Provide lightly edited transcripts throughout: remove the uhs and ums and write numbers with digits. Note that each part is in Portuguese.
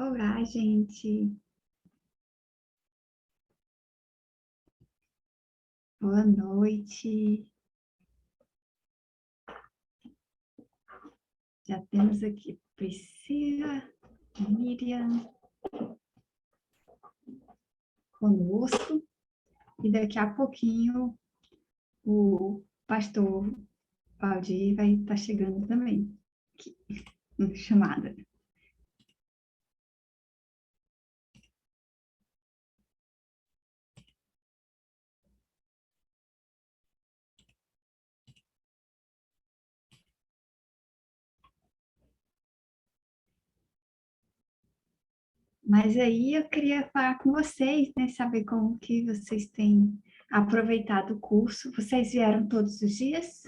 Olá, gente. Boa noite. Já temos aqui Priscila, Miriam conosco. E daqui a pouquinho o pastor Valdir vai estar chegando também aqui, na chamada. Mas aí eu queria falar com vocês, né? Saber como que vocês têm aproveitado o curso. Vocês vieram todos os dias?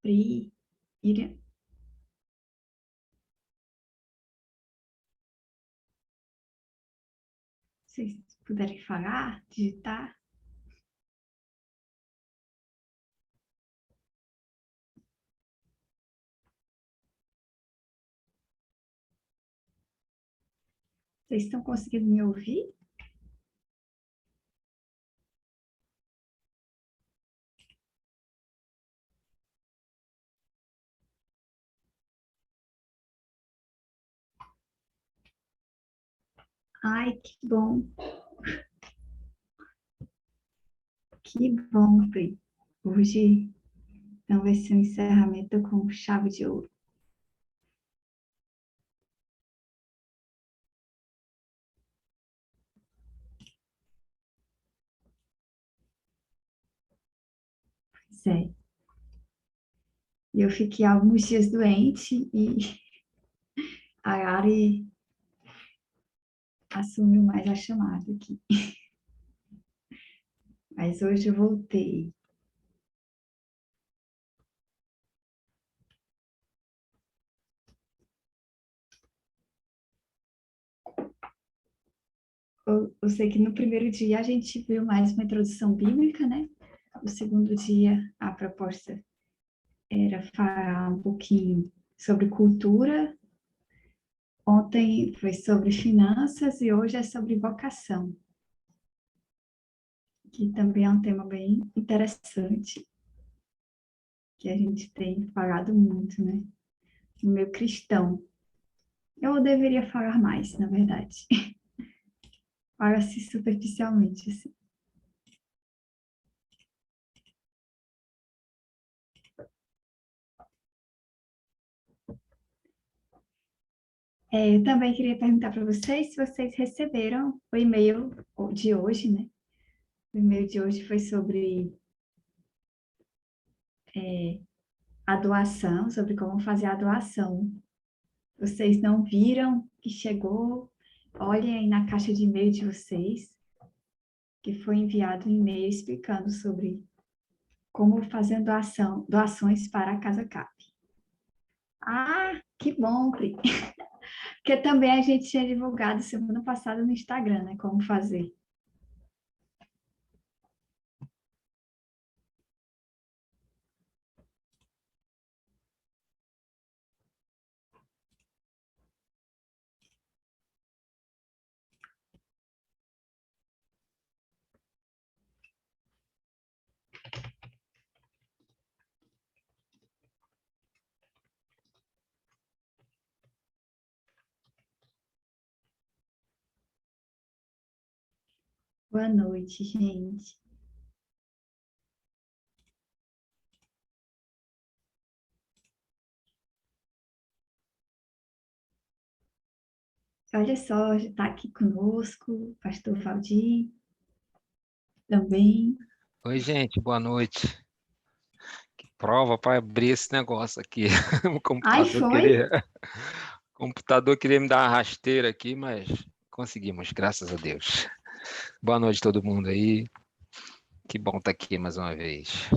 Pri, Miriam? Vocês puderem falar, digitar? Vocês estão conseguindo me ouvir? Ai, que bom. Que bom, Pri. Hoje então vai ser um encerramento com chave de ouro. Pois é. Eu fiquei alguns dias doente e a Ari assumiu mais a chamada aqui. Mas hoje eu voltei. Eu sei que no primeiro dia a gente viu mais uma introdução bíblica, né? No segundo dia, a proposta era falar um pouquinho sobre cultura. Ontem foi sobre finanças e hoje é sobre vocação, que também é um tema bem interessante, que a gente tem falado muito, né? No meio cristão. Eu deveria falar mais, na verdade. Fala-se superficialmente, assim. Eu também queria perguntar para vocês se vocês receberam o e-mail de hoje, né? O e-mail de hoje foi sobre a doação, sobre como fazer a doação. Vocês não viram que chegou? Olhem aí na caixa de e-mail de vocês, que foi enviado um e-mail explicando sobre como fazer doações para a Casa CAP. Ah, que bom, Pri. Porque também a gente tinha divulgado semana passada no Instagram, né? Como fazer. Boa noite, gente. Olha só, já está aqui conosco o pastor Valdir também. Oi, gente, boa noite. Que prova para abrir esse negócio aqui. O Ai, foi? o computador queria me dar uma rasteira aqui, mas conseguimos, graças a Deus. Boa noite, todo mundo aí. Que bom estar aqui mais uma vez.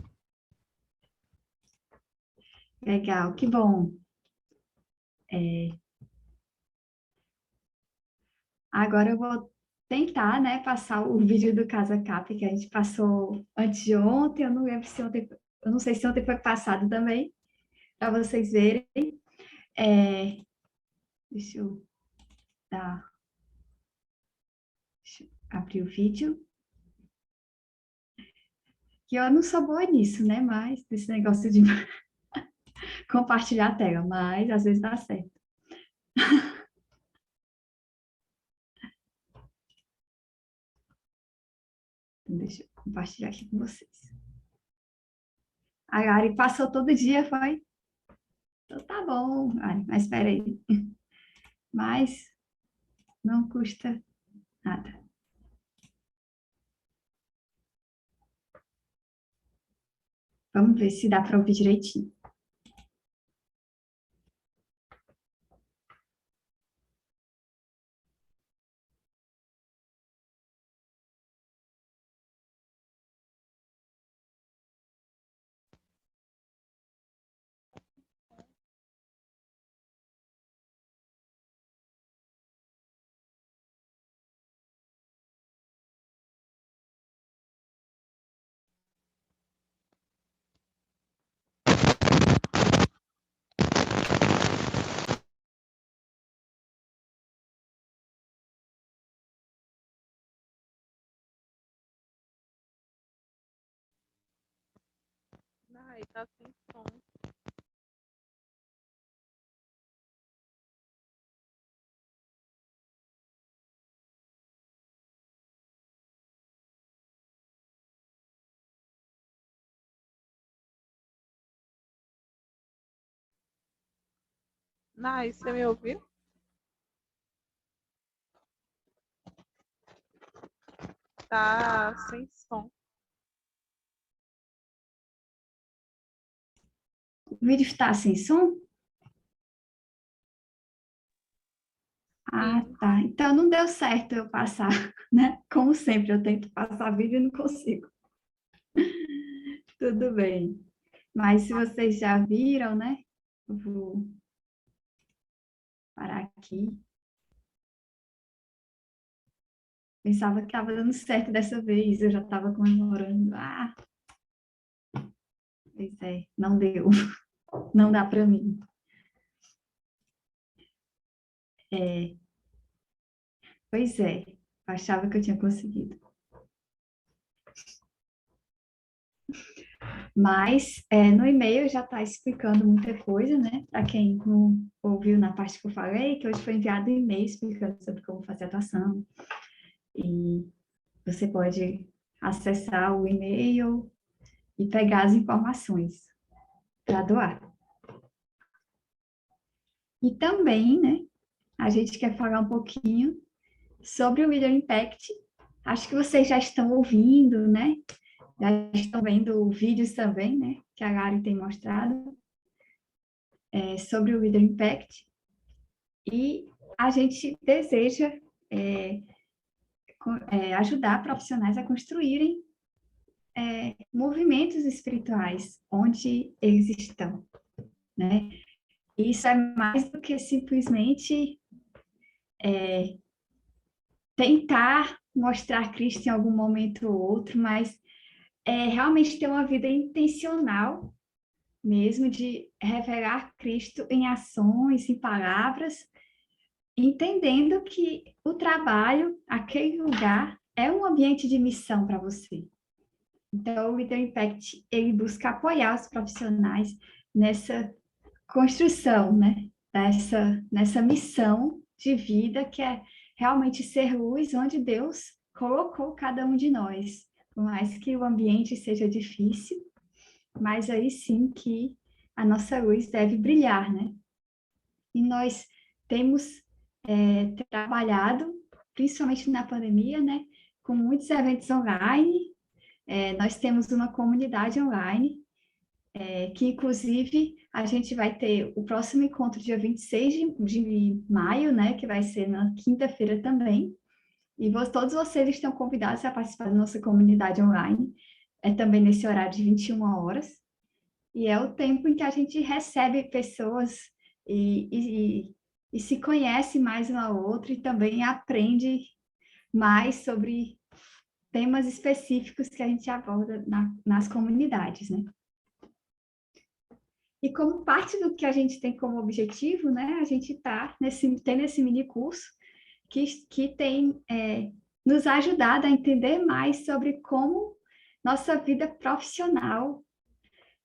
Legal, que bom. Agora eu vou tentar, né, passar o vídeo do Casa Cap que a gente passou antes de ontem. Eu não lembro se ontem, eu não sei se ontem foi passado também, para vocês verem. É, deixa eu Tá. Deixa eu abrir o vídeo. Que eu não sou boa nisso, né? Mas esse negócio de compartilhar a tela, mas às vezes dá certo. Então, deixa eu compartilhar aqui com vocês. A Ari passou todo dia, foi? Então tá bom, Ari, mas espera aí. Mas não custa nada. Vamos ver se dá para ouvir direitinho. Ai, tá sem som. Nai, você me ouviu? Tá sem som. O vídeo está sem som? Ah, Sim. tá. Então não deu certo eu passar, né? Como sempre, eu tento passar vídeo e não consigo. Tudo bem. Mas se vocês já viram, né? Eu vou parar aqui. Pensava que estava dando certo dessa vez, eu já estava comemorando. Ah, pois é, não deu. Não dá para mim. É, pois é, achava que eu tinha conseguido. Mas no e-mail já está explicando muita coisa, né? Para quem não ouviu na parte que eu falei, que hoje foi enviado um e-mail explicando sobre como fazer a doação. E você pode acessar o e-mail e pegar as informações para doar. E também, né, a gente quer falar um pouquinho sobre o Leader Impact. Acho que vocês já estão ouvindo, né? Já estão vendo vídeos também, né? Que a Gary tem mostrado sobre o Leader Impact. E a gente deseja ajudar profissionais a construírem movimentos espirituais onde eles estão, né? Isso é mais do que simplesmente tentar mostrar Cristo em algum momento ou outro, mas realmente ter uma vida intencional mesmo de revelar Cristo em ações, em palavras, entendendo que o trabalho, aquele lugar, é um ambiente de missão para você. Então, o Leader Impact, ele busca apoiar os profissionais nessa construção, né? Nessa missão de vida que é realmente ser luz onde Deus colocou cada um de nós. Por mais que o ambiente seja difícil, mas aí sim que a nossa luz deve brilhar, né? E nós temos trabalhado, principalmente na pandemia, né? Com muitos eventos online. Nós temos uma comunidade online que inclusive a gente vai ter o próximo encontro dia 26 de maio, né, que vai ser na quinta-feira também, e todos vocês estão convidados a participar da nossa comunidade online, também nesse horário de 21 horas, e é o tempo em que a gente recebe pessoas e se conhece mais um ao outro e também aprende mais sobre temas específicos que a gente aborda nas comunidades, né? E como parte do que a gente tem como objetivo, né, a gente tem esse mini curso que tem nos ajudado a entender mais sobre como nossa vida profissional,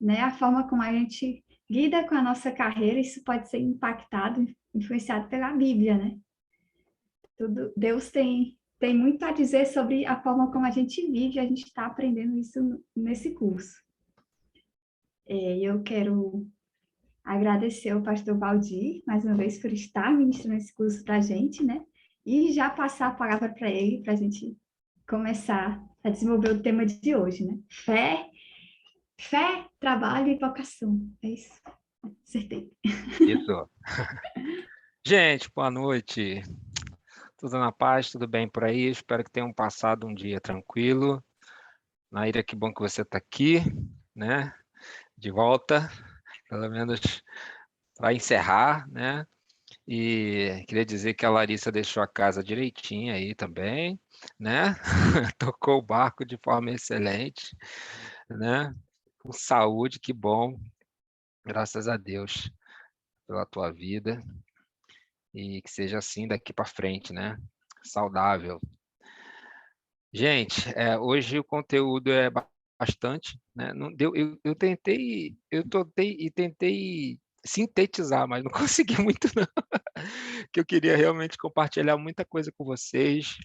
né, a forma como a gente lida com a nossa carreira, isso pode ser impactado, influenciado pela Bíblia, né? Deus tem muito a dizer sobre a forma como a gente vive, a gente está aprendendo isso nesse curso. Eu quero agradecer ao pastor Valdir, mais uma vez, por estar ministrando esse curso para a gente, né? E já passar a palavra para ele, para a gente começar a desenvolver o tema de hoje, né? Fé, trabalho e vocação. É isso. Acertei. Isso. Gente, boa noite. Tudo na paz, tudo bem por aí? Espero que tenham passado um dia tranquilo. Naira, que bom que você está aqui, né? De volta, pelo menos para encerrar, né? E queria dizer que a Larissa deixou a casa direitinha aí também, né? Tocou o barco de forma excelente, né? Com saúde, que bom. Graças a Deus pela tua vida. E que seja assim daqui para frente, né? Saudável. Gente, hoje o conteúdo é bastante, né? Não deu, eu tentei sintetizar, mas não consegui muito não. Que eu queria realmente compartilhar muita coisa com vocês.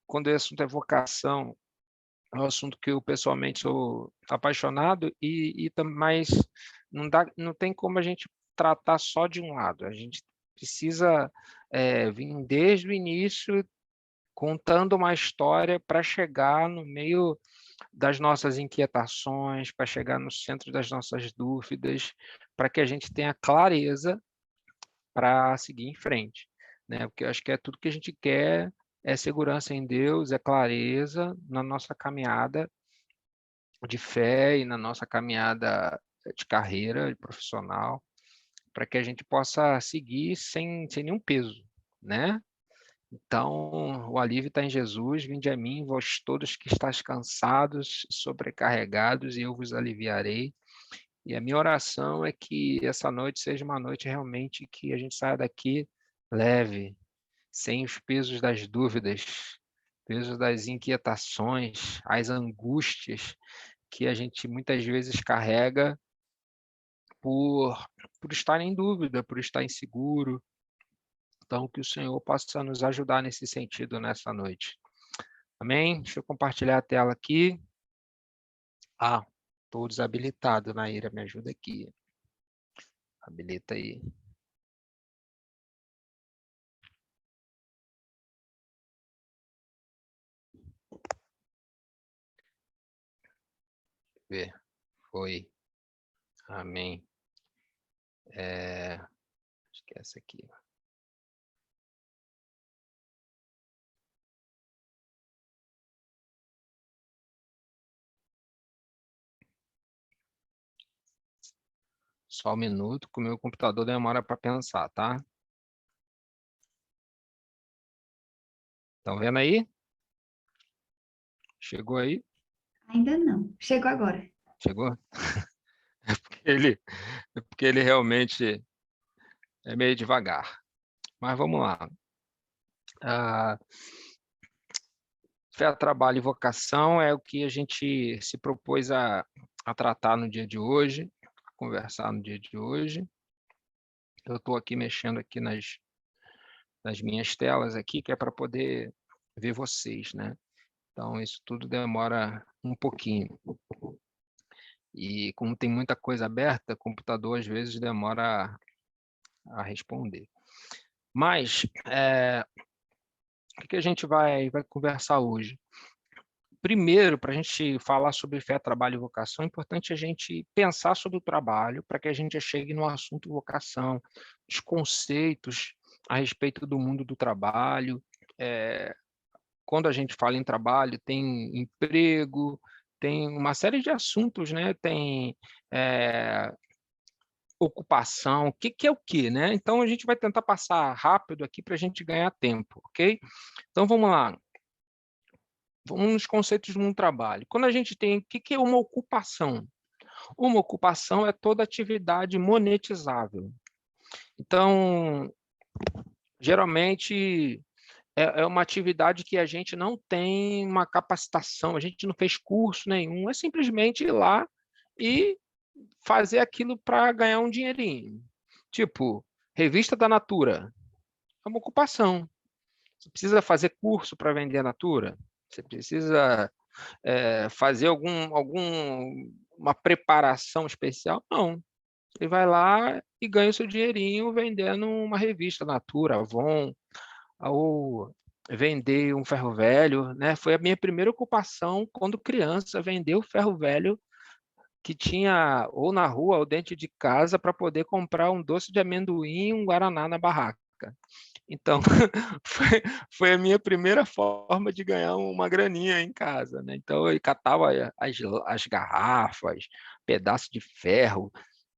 Quando o assunto é vocação, é um assunto que eu pessoalmente sou apaixonado mas não tem como a gente tratar só de um lado. A gente precisa vir desde o início contando uma história para chegar no meio das nossas inquietações, para chegar no centro das nossas dúvidas, para que a gente tenha clareza para seguir em frente, né? Porque eu acho que é tudo que a gente quer, é segurança em Deus, é clareza na nossa caminhada de fé e na nossa caminhada de carreira profissional, para que a gente possa seguir sem nenhum peso, né? Então, o alívio está em Jesus. Vinde a mim, vós todos que estáis cansados, sobrecarregados, e eu vos aliviarei. E a minha oração é que essa noite seja uma noite realmente que a gente saia daqui leve, sem os pesos das dúvidas, pesos das inquietações, as angústias que a gente muitas vezes carrega por estar em dúvida, por estar inseguro. Então, que o Senhor possa nos ajudar nesse sentido nessa noite. Amém? Deixa eu compartilhar a tela aqui. Estou desabilitado, Naira, me ajuda aqui. Habilita aí. Ver. Foi. Amém. Acho que é essa aqui. Só um minuto, que o meu computador demora para pensar, tá? Estão vendo aí? Chegou aí? Ainda não. Chegou agora. Chegou? É porque ele realmente é meio devagar. Mas vamos lá. Fé, trabalho e vocação é o que a gente se propôs a tratar no dia de hoje, a conversar no dia de hoje. Eu estou aqui mexendo aqui nas minhas telas aqui, que é para poder ver vocês, né? Então, isso tudo demora um pouquinho. E como tem muita coisa aberta, o computador às vezes demora a responder. Mas, o que a gente vai conversar hoje? Primeiro, para a gente falar sobre fé, trabalho e vocação, é importante a gente pensar sobre o trabalho para que a gente chegue no assunto vocação, os conceitos a respeito do mundo do trabalho. Quando a gente fala em trabalho, tem emprego, tem uma série de assuntos, né? Tem ocupação, o que é o quê, né? Então, a gente vai tentar passar rápido aqui para a gente ganhar tempo, ok? Então, vamos lá. Vamos nos conceitos de um trabalho. Quando a gente tem, o que é uma ocupação? Uma ocupação é toda atividade monetizável. Então, geralmente é uma atividade que a gente não tem uma capacitação, a gente não fez curso nenhum, é simplesmente ir lá e fazer aquilo para ganhar um dinheirinho. Tipo, revista da Natura, é uma ocupação. Você precisa fazer curso para vender a Natura? Você precisa fazer uma preparação especial? Não. Você vai lá e ganha o seu dinheirinho vendendo uma revista Natura, Avon, ou vender um ferro velho, né? Foi a minha primeira ocupação quando criança, vender o ferro velho que tinha ou na rua ou dentro de casa para poder comprar um doce de amendoim e um guaraná na barraca. Então, foi a minha primeira forma de ganhar uma graninha em casa, né? Então, eu catava as garrafas, pedaço de ferro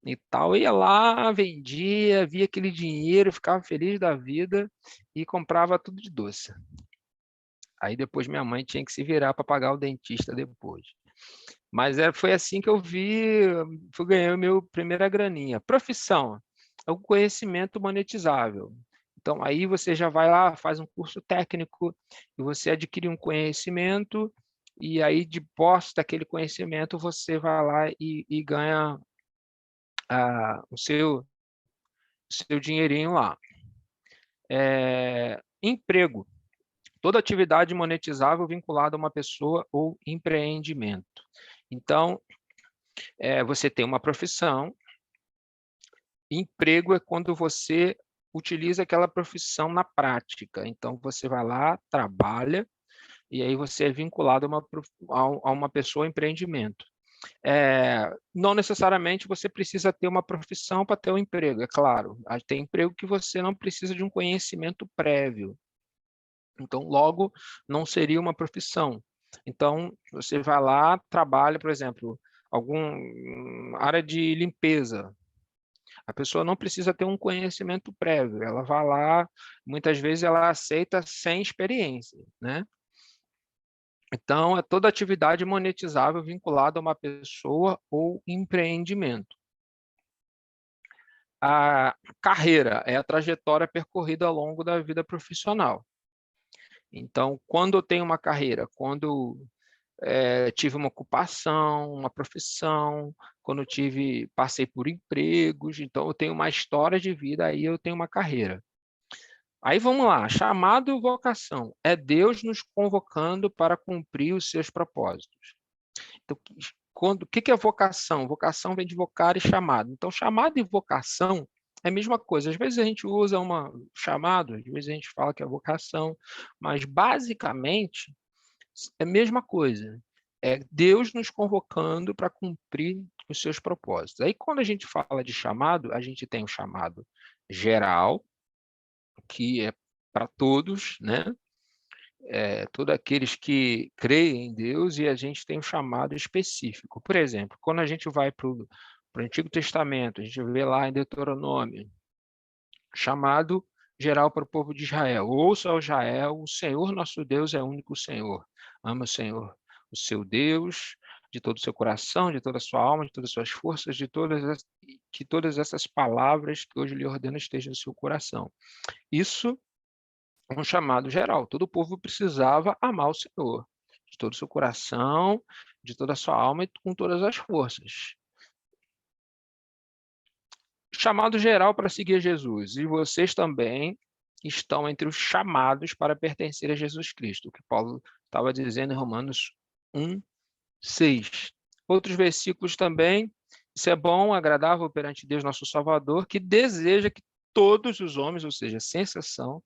e tal, ia lá, vendia, via aquele dinheiro, ficava feliz da vida e comprava tudo de doce. Aí depois minha mãe tinha que se virar para pagar o dentista depois. Mas foi assim que eu ganhei a minha primeira graninha. Profissão, é o conhecimento monetizável. Então, aí você já vai lá, faz um curso técnico, e você adquire um conhecimento, e aí, de posse daquele conhecimento, você vai lá e ganha o seu dinheirinho lá. Emprego. Toda atividade monetizável vinculada a uma pessoa ou empreendimento. Então, você tem uma profissão. Emprego é quando você utiliza aquela profissão na prática. Então, você vai lá, trabalha, e aí você é vinculado a uma pessoa ou empreendimento. Não necessariamente você precisa ter uma profissão para ter um emprego, é claro. Tem emprego que você não precisa de um conhecimento prévio. Então, logo, não seria uma profissão. Então, você vai lá, trabalha, por exemplo, alguma área de limpeza. A pessoa não precisa ter um conhecimento prévio, ela vai lá, muitas vezes ela aceita sem experiência, né? Então, é toda atividade monetizável vinculada a uma pessoa ou empreendimento. A carreira é a trajetória percorrida ao longo da vida profissional. Então, quando eu tenho uma carreira, quando tive uma ocupação, uma profissão, quando passei por empregos, então eu tenho uma história de vida, aí eu tenho uma carreira. Aí vamos lá, chamado e vocação. É Deus nos convocando para cumprir os seus propósitos. Então, o que é vocação? Vocação vem de vocar e chamado. Então, chamado e vocação é a mesma coisa. Às vezes a gente usa chamado, às vezes a gente fala que é vocação, mas basicamente é a mesma coisa. É Deus nos convocando para cumprir os seus propósitos. Aí, quando a gente fala de chamado, a gente tem o chamado geral, que é para todos, né? Todos aqueles que creem em Deus, e a gente tem um chamado específico. Por exemplo, quando a gente vai para o Antigo Testamento, a gente vê lá em Deuteronômio, chamado geral para o povo de Israel. Ouça, ó Israel, o Senhor nosso Deus é o único Senhor. Ama o Senhor, o seu Deus, de todo o seu coração, de toda a sua alma, de todas as suas forças, que todas essas palavras que hoje lhe ordeno estejam no seu coração. Isso é um chamado geral. Todo o povo precisava amar o Senhor, de todo o seu coração, de toda a sua alma e com todas as forças. Chamado geral para seguir Jesus. E vocês também estão entre os chamados para pertencer a Jesus Cristo, o que Paulo estava dizendo em Romanos 1:6. Outros versículos também. Isso é bom, agradável perante Deus, nosso Salvador, que deseja que todos os homens, ou seja, sem exceção,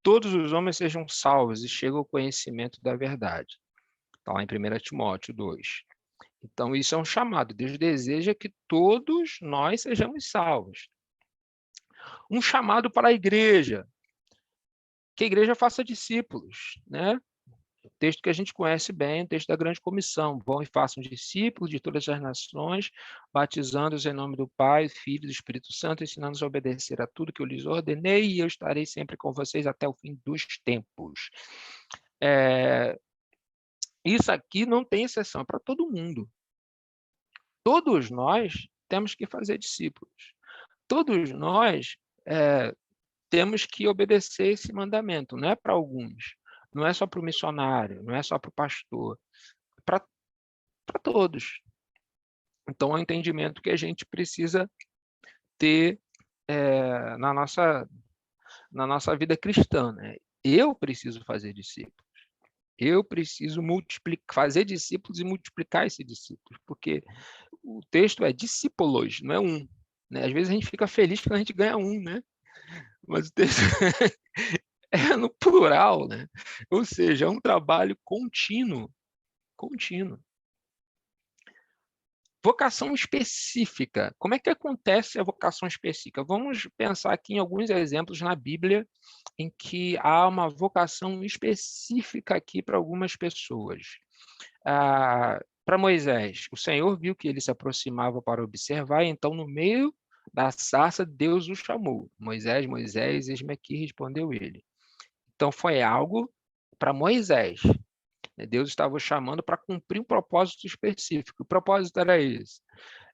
todos os homens sejam salvos e cheguem ao conhecimento da verdade. Está lá em 1 Timóteo 2. Então, isso é um chamado. Deus deseja que todos nós sejamos salvos. Um chamado para a igreja. Que a igreja faça discípulos, né? O texto que a gente conhece bem, o texto da grande comissão. Vão e façam discípulos de todas as nações, batizando-os em nome do Pai, Filho e do Espírito Santo, ensinando-os a obedecer a tudo que eu lhes ordenei, e eu estarei sempre com vocês até o fim dos tempos. Isso aqui não tem exceção, é para todo mundo. Todos nós temos que fazer discípulos. Todos nós temos que obedecer esse mandamento. Não é para alguns, não é só para o missionário, não é só para o pastor, para todos. Então, é um entendimento que a gente precisa ter na nossa vida cristã, né? Eu preciso fazer discípulos. Eu preciso fazer discípulos e multiplicar esses discípulos, porque o texto é discípulos, não é um. Né? Às vezes a gente fica feliz quando a gente ganha um, né? Mas o texto é no plural, né? Ou seja, é um trabalho contínuo, contínuo. Vocação específica. Como é que acontece a vocação específica? Vamos pensar aqui em alguns exemplos na Bíblia em que há uma vocação específica aqui para algumas pessoas. Para Moisés, o Senhor viu que ele se aproximava para observar, e então, no meio da sarça, Deus o chamou. Moisés, Moisés, eis-me aqui, respondeu ele. Então, foi algo para Moisés. Deus estava o chamando para cumprir um propósito específico. O propósito era esse.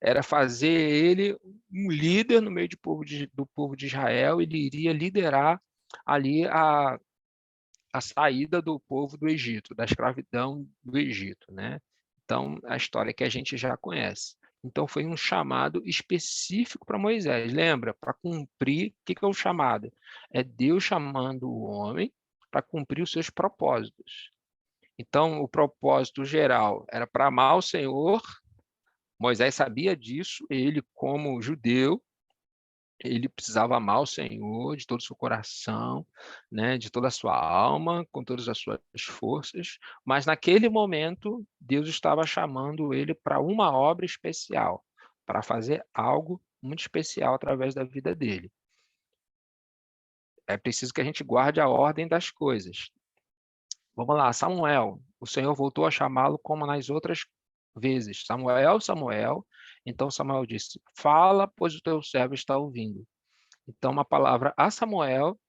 Era fazer ele um líder no meio do povo de Israel. Ele iria liderar ali a saída do povo do Egito, da escravidão do Egito, né? Então, a história que a gente já conhece. Então, foi um chamado específico para Moisés. Lembra? Para cumprir, o que é o chamado? É Deus chamando o homem para cumprir os seus propósitos. Então, o propósito geral era para amar o Senhor. Moisés sabia disso, ele, como judeu, ele precisava amar o Senhor de todo o seu coração, né, de toda a sua alma, com todas as suas forças, mas naquele momento Deus estava chamando ele para uma obra especial, para fazer algo muito especial através da vida dele. É preciso que a gente guarde a ordem das coisas. Vamos lá, Samuel. O Senhor voltou a chamá-lo como nas outras vezes. Samuel, Samuel. Então Samuel disse: fala, pois o teu servo está ouvindo. Então, uma palavra a Samuel,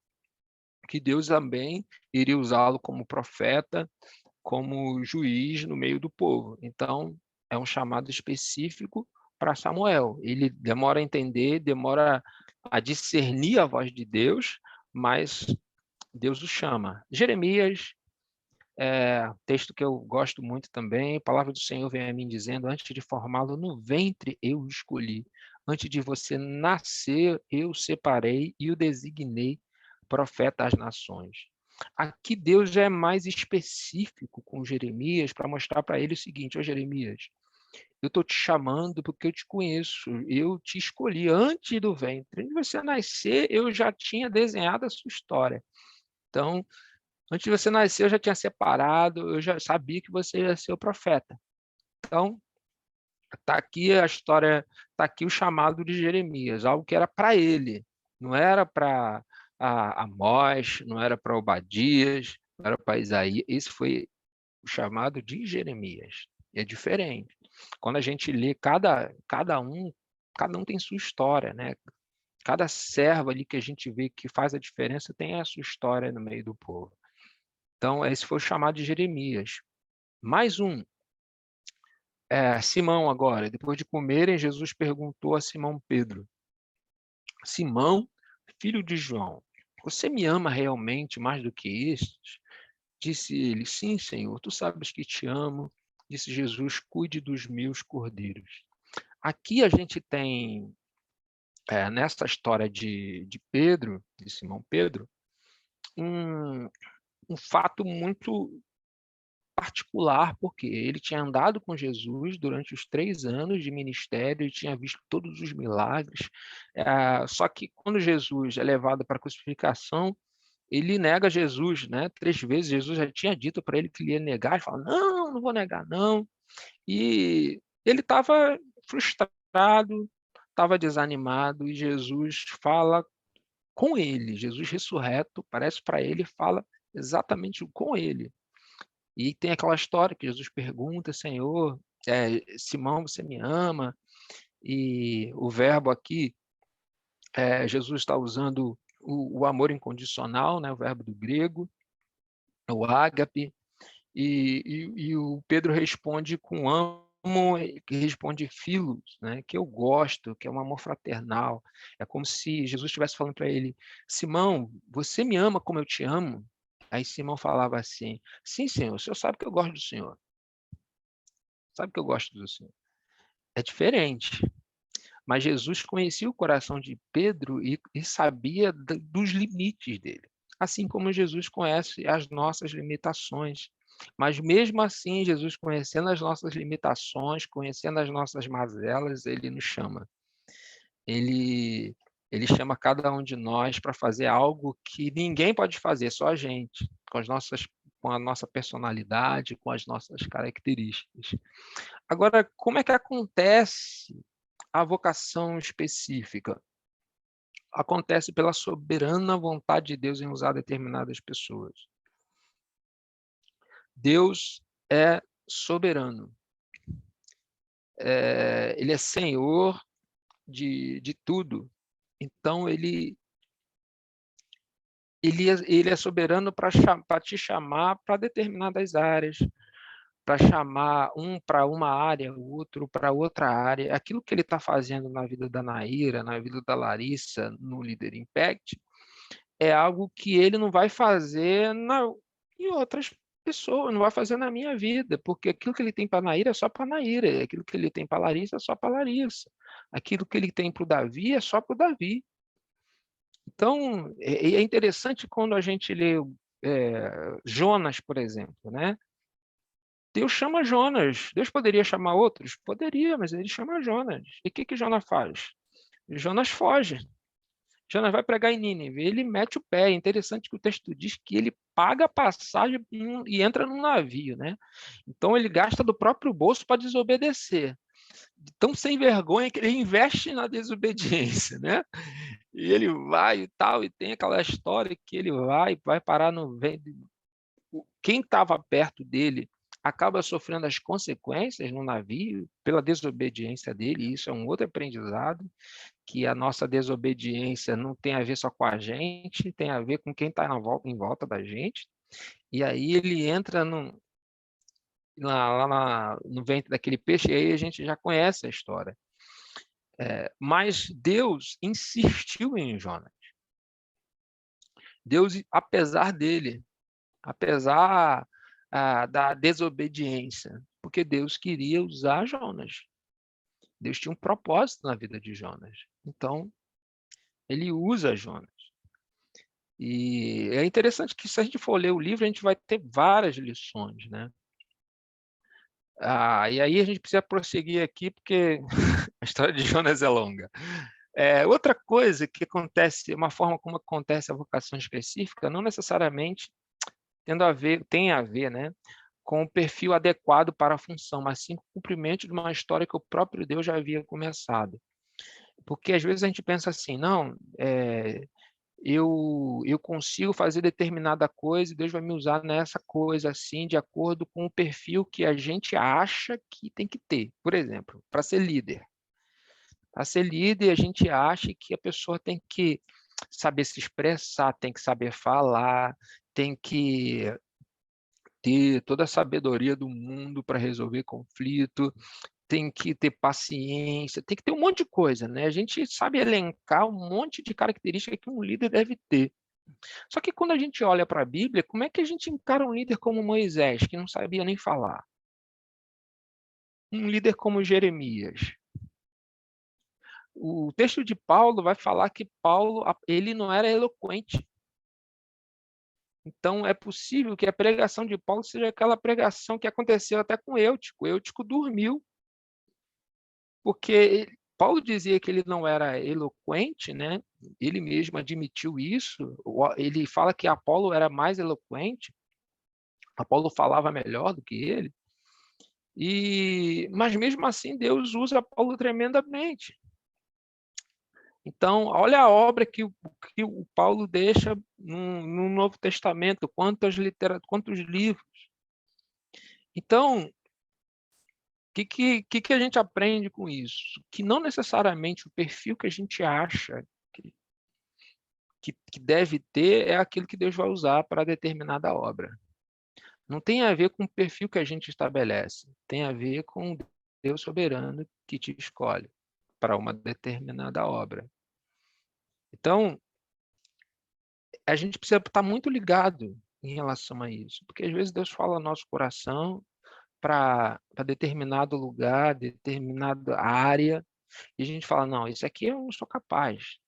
que Deus também iria usá-lo como profeta, como juiz no meio do povo. Então, é um chamado específico para Samuel. Ele demora a entender, demora a discernir a voz de Deus, mas Deus o chama. Jeremias, texto que eu gosto muito também, a palavra do Senhor vem a mim dizendo: antes de formá-lo no ventre eu o escolhi, antes de você nascer eu o separei e o designei profeta às nações. Aqui Deus já é mais específico com Jeremias para mostrar para ele o seguinte: ô Jeremias, eu estou te chamando porque eu te conheço, eu te escolhi antes do ventre. Antes de você nascer, eu já tinha desenhado a sua história. Então, antes de você nascer, eu já tinha separado, eu já sabia que você ia ser o profeta. Então, está aqui a história, está aqui o chamado de Jeremias, algo que era para ele, não era para Amós, não era para Obadias, não era para Isaías, esse foi o chamado de Jeremias. É diferente. Quando a gente lê cada um tem sua história, né? Cada servo ali que a gente vê que faz a diferença tem a sua história no meio do povo. Então, esse foi o chamado de Jeremias. Mais um. Simão agora. Depois de comerem, Jesus perguntou a Simão Pedro: Simão, filho de João, você me ama realmente mais do que estes? Disse ele: sim, Senhor, tu sabes que te amo. Disse Jesus: cuide dos meus cordeiros. Aqui a gente tem, nessa história de Pedro, de Simão Pedro, um fato muito particular, porque ele tinha andado com Jesus durante os 3 anos de ministério e tinha visto todos os milagres. Só que quando Jesus é levado para a crucificação, ele nega Jesus, né? 3 vezes. Jesus já tinha dito para ele que ele ia negar. Ele fala: não, não vou negar, não. E ele estava frustrado, estava desanimado, e Jesus fala com ele. Jesus ressurreto parece para ele e fala exatamente com ele. E tem aquela história que Jesus pergunta: Senhor, Simão, você me ama? E o verbo aqui, Jesus está usando o amor incondicional, né? O verbo do grego, o ágape, e o Pedro responde com amo como que responde Filos, né, que eu gosto, que é um amor fraternal. É como se Jesus estivesse falando para ele: Simão, você me ama como eu te amo? Aí Simão falava assim: sim, Senhor, o senhor sabe que eu gosto do senhor. Sabe que eu gosto do senhor. É diferente. Mas Jesus conhecia o coração de Pedro e sabia dos limites dele. Assim como Jesus conhece as nossas limitações. Mas mesmo assim, Jesus conhecendo as nossas limitações, conhecendo as nossas mazelas, ele nos chama. Ele, ele chama cada um de nós para fazer algo que ninguém pode fazer, só a gente, com a nossa personalidade, com as nossas características. Agora, como é que acontece a vocação específica? Acontece pela soberana vontade de Deus em usar determinadas pessoas. Deus é soberano. Ele é senhor de tudo. Então, ele é soberano para te chamar para determinadas áreas, para chamar um para uma área, o outro para outra área. Aquilo que ele está fazendo na vida da Naira, na vida da Larissa, no Leader Impact, é algo que ele não vai fazer em outras pessoas, não vai fazer na minha vida, porque aquilo que ele tem para a Naira é só para a Naira, aquilo que ele tem para a Larissa é só para a Larissa, aquilo que ele tem para o Davi é só para o Davi. Então, é interessante quando a gente lê Jonas, por exemplo, né? Deus chama Jonas. Deus poderia chamar outros? Poderia, mas ele chama Jonas. E o que Jonas faz? Jonas foge. Jonas vai pregar em Nínive. Ele mete o pé. É interessante que o texto diz que ele paga a passagem e entra num navio, né? Então ele gasta do próprio bolso para desobedecer. Tão sem vergonha que ele investe na desobediência, né? E ele vai e tal, e tem aquela história que ele vai parar no quem estava perto dele acaba sofrendo as consequências no navio pela desobediência dele, e isso é um outro aprendizado, que a nossa desobediência não tem a ver só com a gente, tem a ver com quem está em volta da gente, e aí ele entra no ventre daquele peixe, e aí a gente já conhece a história. Mas Deus insistiu em Jonas. Deus, apesar dele, apesar da desobediência, porque Deus queria usar Jonas. Deus tinha um propósito na vida de Jonas. Então, ele usa Jonas. E é interessante que, se a gente for ler o livro, a gente vai ter várias lições, né? E aí a gente precisa prosseguir aqui, porque a história de Jonas é longa. Outra coisa que acontece, uma forma como acontece a vocação específica, não necessariamente tem a ver, né, com o perfil adequado para a função, mas sim com o cumprimento de uma história que o próprio Deus já havia começado. Porque às vezes a gente pensa assim, não, eu consigo fazer determinada coisa e Deus vai me usar nessa coisa assim, de acordo com o perfil que a gente acha que tem que ter. Por exemplo, para ser líder. Para ser líder, a gente acha que a pessoa tem que saber se expressar, tem que saber falar, tem que ter toda a sabedoria do mundo para resolver conflito, tem que ter paciência, tem que ter um monte de coisa, né? A gente sabe elencar um monte de características que um líder deve ter. Só que quando a gente olha para a Bíblia, como é que a gente encara um líder como Moisés, que não sabia nem falar? Um líder como Jeremias? O texto de Paulo vai falar que Paulo, ele não era eloquente. Então, é possível que a pregação de Paulo seja aquela pregação que aconteceu até com Eutico. Eutico dormiu, porque Paulo dizia que ele não era eloquente, né? Ele mesmo admitiu isso. Ele fala que Apolo era mais eloquente, Apolo falava melhor do que ele, mas mesmo assim Deus usa Paulo tremendamente. Então, olha a obra que o Paulo deixa no Novo Testamento, quantos livros. Então, o que a gente aprende com isso? Que não necessariamente o perfil que a gente acha que deve ter é aquilo que Deus vai usar para determinada obra. Não tem a ver com o perfil que a gente estabelece, tem a ver com Deus soberano que te escolhe para uma determinada obra. Então, a gente precisa estar muito ligado em relação a isso, porque às vezes Deus fala no nosso coração para determinado lugar, determinada área, e a gente fala, não, isso aqui eu não sou capaz.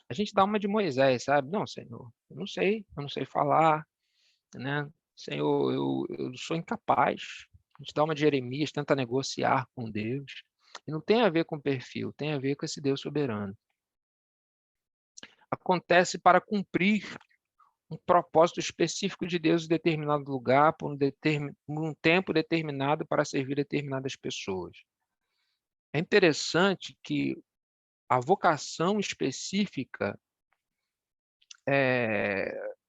A gente dá uma de Moisés, sabe? Não, Senhor, eu não sei falar, né? Senhor, eu sou incapaz. A gente dá uma de Jeremias, tenta negociar com Deus. E não tem a ver com perfil, tem a ver com esse Deus soberano. Acontece para cumprir um propósito específico de Deus em determinado lugar, por um tempo determinado para servir determinadas pessoas. É interessante que a vocação específica,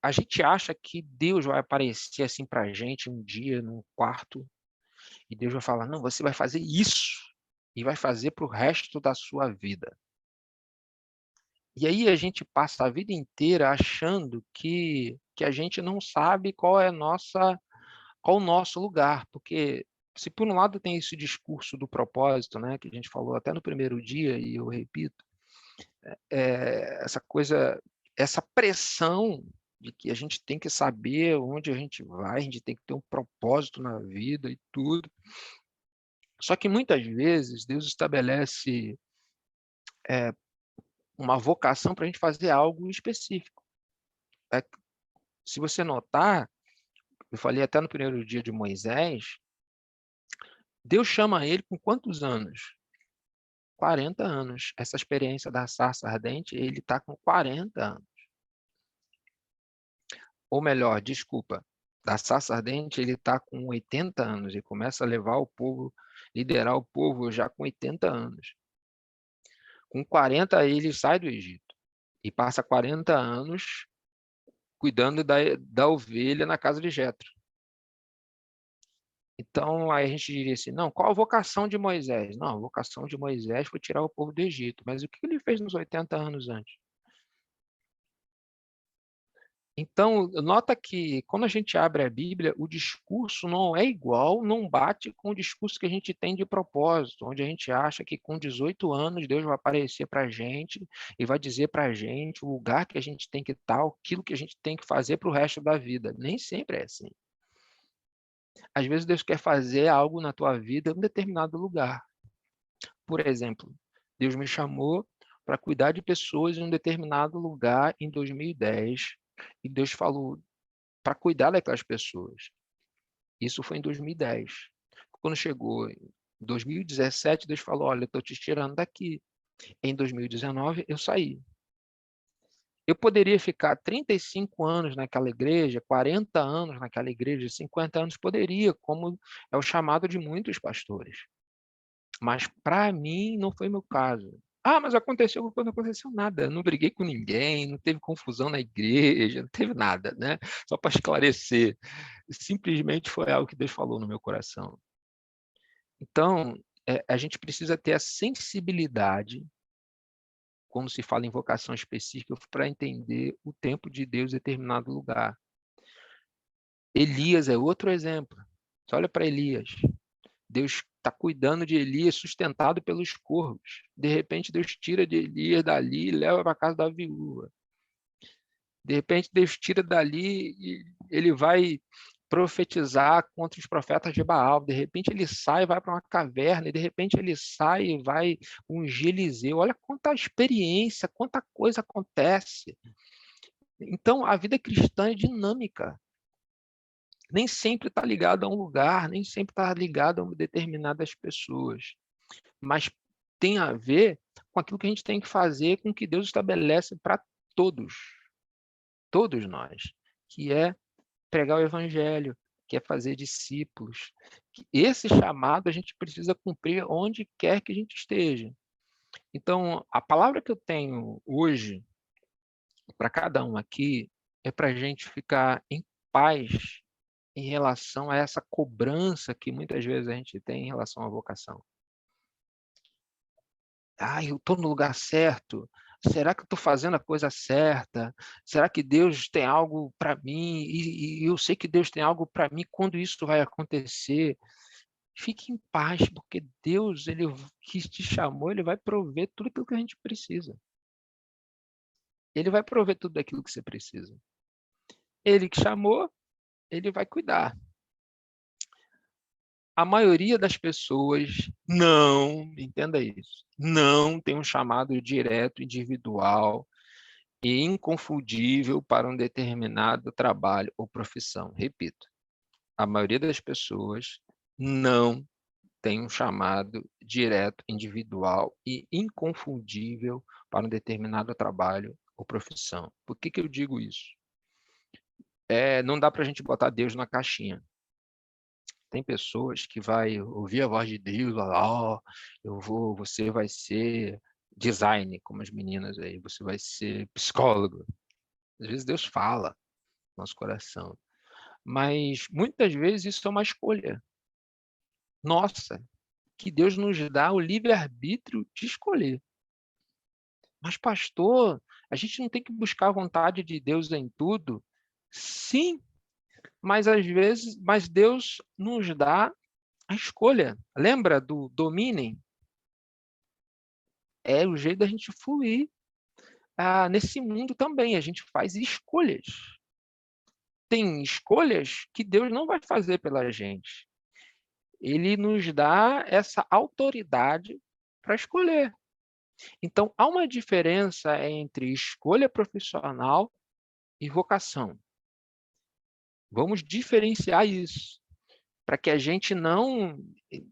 a gente acha que Deus vai aparecer assim para a gente um dia num quarto e Deus vai falar, não, você vai fazer isso e vai fazer para o resto da sua vida. E aí a gente passa a vida inteira achando que a gente não sabe qual o nosso lugar, porque se por um lado tem esse discurso do propósito, né, que a gente falou até no primeiro dia, e eu repito, essa coisa, essa pressão de que a gente tem que saber onde a gente vai, a gente tem que ter um propósito na vida e tudo. Só que muitas vezes Deus estabelece uma vocação para a gente fazer algo específico. Se você notar, eu falei até no primeiro dia de Moisés, Deus chama ele com quantos anos? 40 anos. Essa experiência da sarça ardente, ele está com 40 anos. Ou melhor, desculpa, da sarça ardente ele está com 80 anos e começa a levar o povo, liderar o povo já com 80 anos. Com 40 ele sai do Egito e passa 40 anos cuidando da ovelha na casa de Jetro. Então, aí a gente diria assim, não, qual a vocação de Moisés? Não, a vocação de Moisés foi tirar o povo do Egito, mas o que ele fez nos 80 anos antes? Então, nota que quando a gente abre a Bíblia, o discurso não é igual, não bate com o discurso que a gente tem de propósito, onde a gente acha que com 18 anos Deus vai aparecer para a gente e vai dizer para a gente o lugar que a gente tem que estar, aquilo que a gente tem que fazer para o resto da vida. Nem sempre é assim. Às vezes Deus quer fazer algo na tua vida em um determinado lugar. Por exemplo, Deus me chamou para cuidar de pessoas em um determinado lugar em 2010, e Deus falou para cuidar daquelas pessoas. Isso foi em 2010. Quando chegou em 2017, Deus falou, olha, eu estou te tirando daqui. Em 2019, eu saí. Eu poderia ficar 35 anos naquela igreja, 40 anos naquela igreja, 50 anos, poderia, como é o chamado de muitos pastores. Mas para mim não foi meu caso. Ah, mas aconteceu quando não aconteceu nada. Não briguei com ninguém, não teve confusão na igreja, não teve nada, né? Só para esclarecer. Simplesmente foi algo que Deus falou no meu coração. Então, a gente precisa ter a sensibilidade, quando se fala em vocação específica, para entender o tempo de Deus em determinado lugar. Elias é outro exemplo. Você olha para Elias. Deus está cuidando de Elias, sustentado pelos corvos. De repente, Deus tira de Elias dali e leva para a casa da viúva. De repente, Deus tira dali e ele vai profetizar contra os profetas de Baal. De repente, ele sai e vai para uma caverna. E de repente, ele sai e vai ungir Eliseu. Olha quanta experiência, quanta coisa acontece. Então, a vida cristã é dinâmica. Nem sempre está ligado a um lugar, nem sempre está ligado a determinadas pessoas, mas tem a ver com aquilo que a gente tem que fazer, com o que Deus estabelece para todos nós, que é pregar o evangelho, que é fazer discípulos. Esse chamado a gente precisa cumprir onde quer que a gente esteja. Então, a palavra que eu tenho hoje para cada um aqui é para a gente ficar em paz em relação a essa cobrança que muitas vezes a gente tem em relação à vocação. Ah, eu estou no lugar certo. Será que eu estou fazendo a coisa certa? Será que Deus tem algo para mim? E eu sei que Deus tem algo para mim quando isso vai acontecer. Fique em paz, porque Deus, ele que te chamou, ele vai prover tudo aquilo que a gente precisa. Ele vai prover tudo aquilo que você precisa. Ele que chamou, ele vai cuidar. A maioria das pessoas não, entenda isso, não tem um chamado direto, individual e inconfundível para um determinado trabalho ou profissão. Repito, a maioria das pessoas não tem um chamado direto, individual e inconfundível para um determinado trabalho ou profissão. Por que eu digo isso? Não dá para a gente botar Deus na caixinha. Tem pessoas que vai ouvir a voz de Deus, ó, você vai ser design, como as meninas aí, você vai ser psicólogo. Às vezes Deus fala no nosso coração, mas muitas vezes isso é uma escolha nossa, que Deus nos dá o livre-arbítrio de escolher. Mas, pastor, a gente não tem que buscar a vontade de Deus em tudo? Sim, mas às vezes, mas Deus nos dá a escolha. Lembra do dominem? É o jeito da gente fluir. Nesse mundo também, a gente faz escolhas. Tem escolhas que Deus não vai fazer pela gente. Ele nos dá essa autoridade para escolher. Então, há uma diferença entre escolha profissional e vocação. Vamos diferenciar isso, para que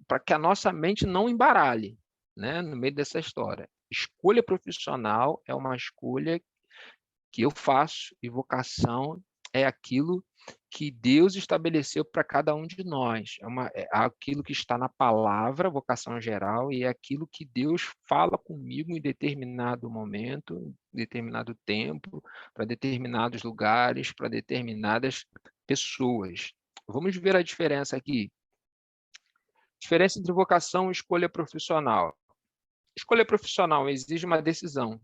para que a nossa mente não embaralhe, né, no meio dessa história. Escolha profissional é uma escolha que eu faço e vocação é aquilo que Deus estabeleceu para cada um de nós. É aquilo que está na palavra, vocação geral, e é aquilo que Deus fala comigo em determinado momento, em determinado tempo, para determinados lugares, para determinadas pessoas. Vamos ver a diferença aqui. Diferença entre vocação e escolha profissional. Escolha profissional exige uma decisão.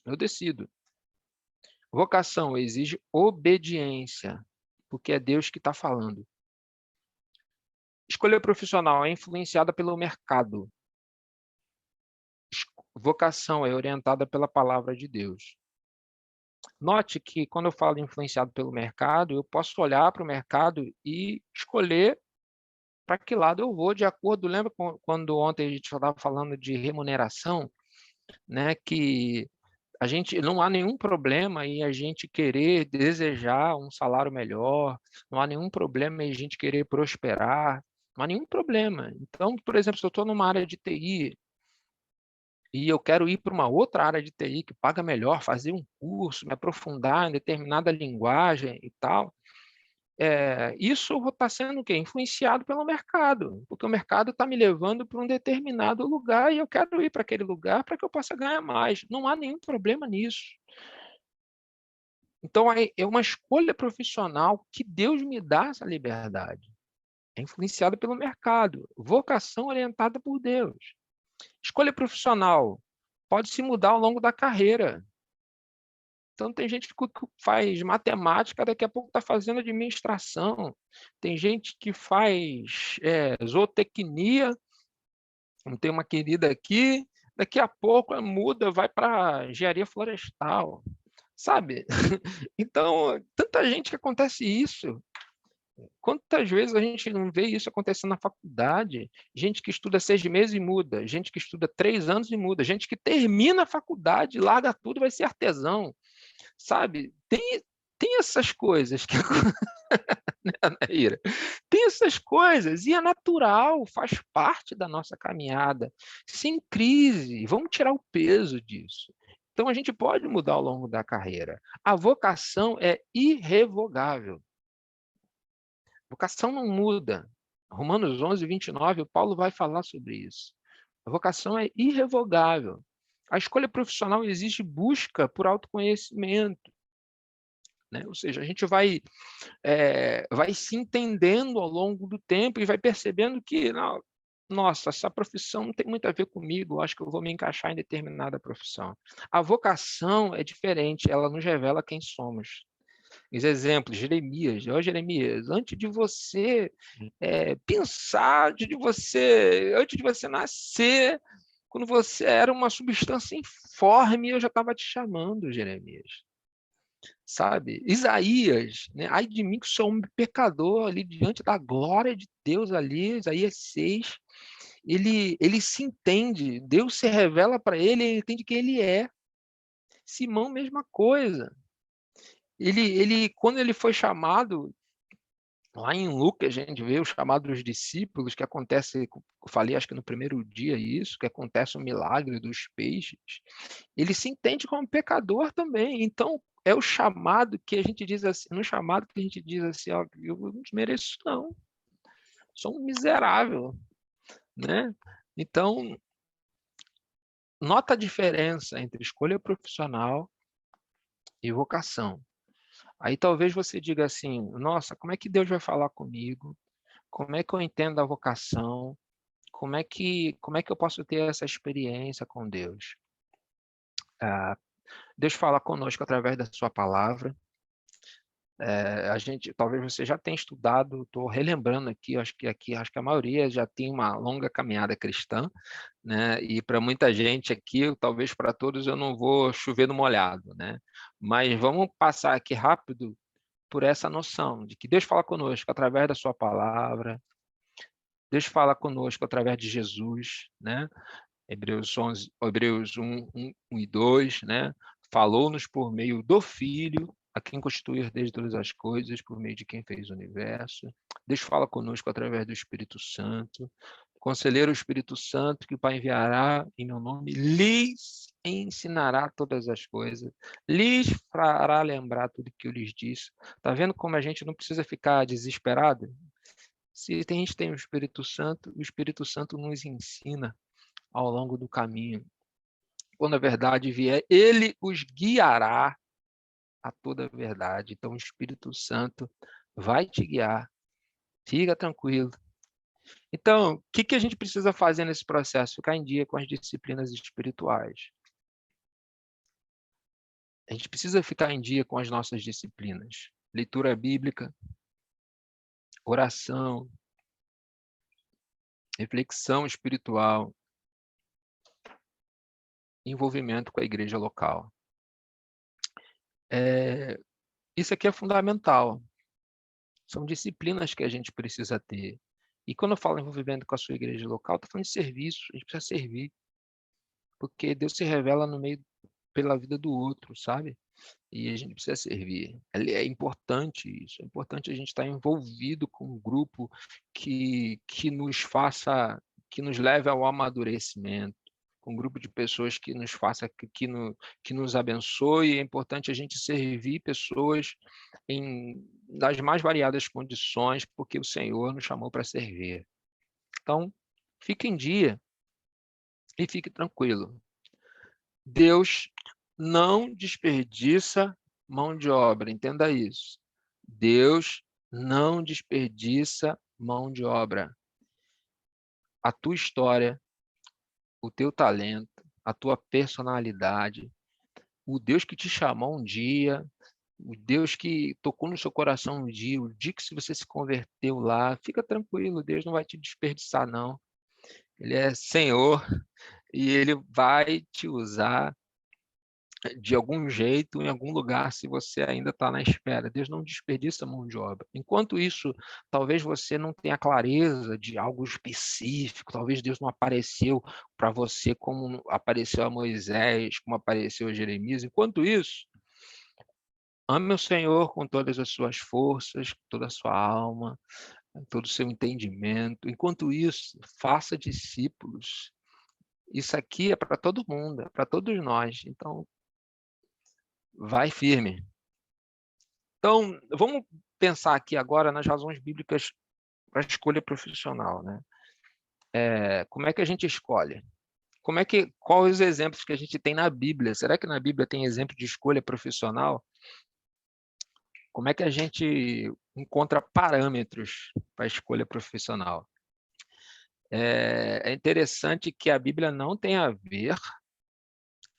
Eu decido. Vocação exige obediência, porque é Deus que está falando. Escolha profissional é influenciada pelo mercado. Vocação é orientada pela palavra de Deus. Note que quando eu falo influenciado pelo mercado, eu posso olhar para o mercado e escolher para que lado eu vou, de acordo. Lembra quando ontem a gente estava falando de remuneração, né, que a gente não há nenhum problema em a gente querer desejar um salário melhor, não há nenhum problema em a gente querer prosperar, não há nenhum problema. Então, por exemplo, se eu estou numa área de TI e eu quero ir para uma outra área de TI que paga melhor, fazer um curso, me aprofundar em determinada linguagem e tal, isso eu vou estar sendo o quê? Influenciado pelo mercado, porque o mercado está me levando para um determinado lugar e eu quero ir para aquele lugar para que eu possa ganhar mais. Não há nenhum problema nisso. Então, é uma escolha profissional que Deus me dá essa liberdade. É influenciada pelo mercado. Vocação orientada por Deus. Escolha profissional pode se mudar ao longo da carreira. Então, tem gente que faz matemática, daqui a pouco está fazendo administração. Tem gente que faz zootecnia. Tem uma querida aqui, daqui a pouco muda, vai para engenharia florestal. Sabe? Então, tanta gente que acontece isso. Quantas vezes a gente não vê isso acontecendo na faculdade? Gente que estuda 6 meses e muda, gente que estuda 3 anos e muda, gente que termina a faculdade, larga tudo e vai ser artesão. Sabe? Tem essas coisas que né, Ira? Tem essas coisas e é natural, faz parte da nossa caminhada. Sem crise, vamos tirar o peso disso. Então a gente pode mudar ao longo da carreira. A vocação é irrevogável. Vocação não muda. Romanos 11, 29, o Paulo vai falar sobre isso. A vocação é irrevogável. A escolha profissional exige busca por autoconhecimento. Né? Ou seja, a gente vai se entendendo ao longo do tempo e vai percebendo que, nossa, essa profissão não tem muito a ver comigo, acho que eu vou me encaixar em determinada profissão. A vocação é diferente, ela nos revela quem somos. Os exemplos, Jeremias, ó Jeremias, antes de você pensar, antes de você nascer, quando você era uma substância informe, eu já estava te chamando, Jeremias. Sabe? Isaías, né? Ai de mim que sou um pecador ali diante da glória de Deus ali, Isaías 6, ele se entende, Deus se revela para ele entende quem ele é. Simão, mesma coisa. Quando ele foi chamado, lá em Lucas, a gente vê o chamado dos discípulos, que acontece, eu falei acho que no primeiro dia isso, que acontece o milagre dos peixes. Ele se entende como pecador também. Então, é o chamado que a gente diz assim, no chamado que a gente diz assim, ó, eu não mereço não, sou um miserável, né? Então, nota a diferença entre escolha profissional e vocação. Aí talvez você diga assim, nossa, como é que Deus vai falar comigo? Como é que eu entendo a vocação? Como é que eu posso ter essa experiência com Deus? Deus fala conosco através da sua palavra. Talvez você já tenha estudado, estou relembrando acho que a maioria já tem uma longa caminhada cristã, né? E para muita gente aqui, talvez para todos eu não vou chover no molhado, né? Mas vamos passar aqui rápido por essa noção de que Deus fala conosco através da sua palavra, Deus fala conosco através de Jesus, né? Hebreus 1 e 2, né? Falou-nos por meio do Filho, a quem constituir desde todas as coisas, por meio de quem fez o universo. Deus fala conosco através do Espírito Santo. Conselheiro Espírito Santo, que o Pai enviará em meu nome, lhes ensinará todas as coisas, lhes fará lembrar tudo que eu lhes disse. Está vendo como a gente não precisa ficar desesperado? Se a gente tem o Espírito Santo nos ensina ao longo do caminho. Quando a verdade vier, ele os guiará a toda a verdade. Então, o Espírito Santo vai te guiar. Fica tranquilo. Então, o que a gente precisa fazer nesse processo? Ficar em dia com as disciplinas espirituais. A gente precisa ficar em dia com as nossas disciplinas. Leitura bíblica, oração, reflexão espiritual, envolvimento com a igreja local. Isso aqui é fundamental. São disciplinas que a gente precisa ter. E quando eu falo envolvimento com a sua igreja local, estou falando de serviço. A gente precisa servir. Porque Deus se revela no meio pela vida do outro, sabe? E a gente precisa servir. É importante isso. É importante a gente estar envolvido com um grupo que nos faça, que nos leve ao amadurecimento, com um grupo de pessoas que nos faça, que nos abençoe. É importante a gente servir pessoas nas mais variadas condições, porque o Senhor nos chamou para servir. Então, fique em dia e fique tranquilo. Deus não desperdiça mão de obra, entenda isso. Deus não desperdiça mão de obra. A tua história, o teu talento, a tua personalidade, o Deus que te chamou um dia, o Deus que tocou no seu coração um dia, o dia que você se converteu lá, fica tranquilo, Deus não vai te desperdiçar, não. Ele é Senhor e Ele vai te usar de algum jeito, em algum lugar, se você ainda está na espera. Deus não desperdiça mão de obra. Enquanto isso, talvez você não tenha clareza de algo específico, talvez Deus não apareceu para você como apareceu a Moisés, como apareceu a Jeremias. Enquanto isso, ame o Senhor com todas as suas forças, com toda a sua alma, com todo o seu entendimento. Enquanto isso, faça discípulos. Isso aqui é para todo mundo, é para todos nós. Então, vai firme. Então, vamos pensar aqui agora nas razões bíblicas para a escolha profissional, né? Como é que a gente escolhe? Quais os exemplos que a gente tem na Bíblia? Será que na Bíblia tem exemplo de escolha profissional? Como é que a gente encontra parâmetros para a escolha profissional? É interessante que a Bíblia não tem a ver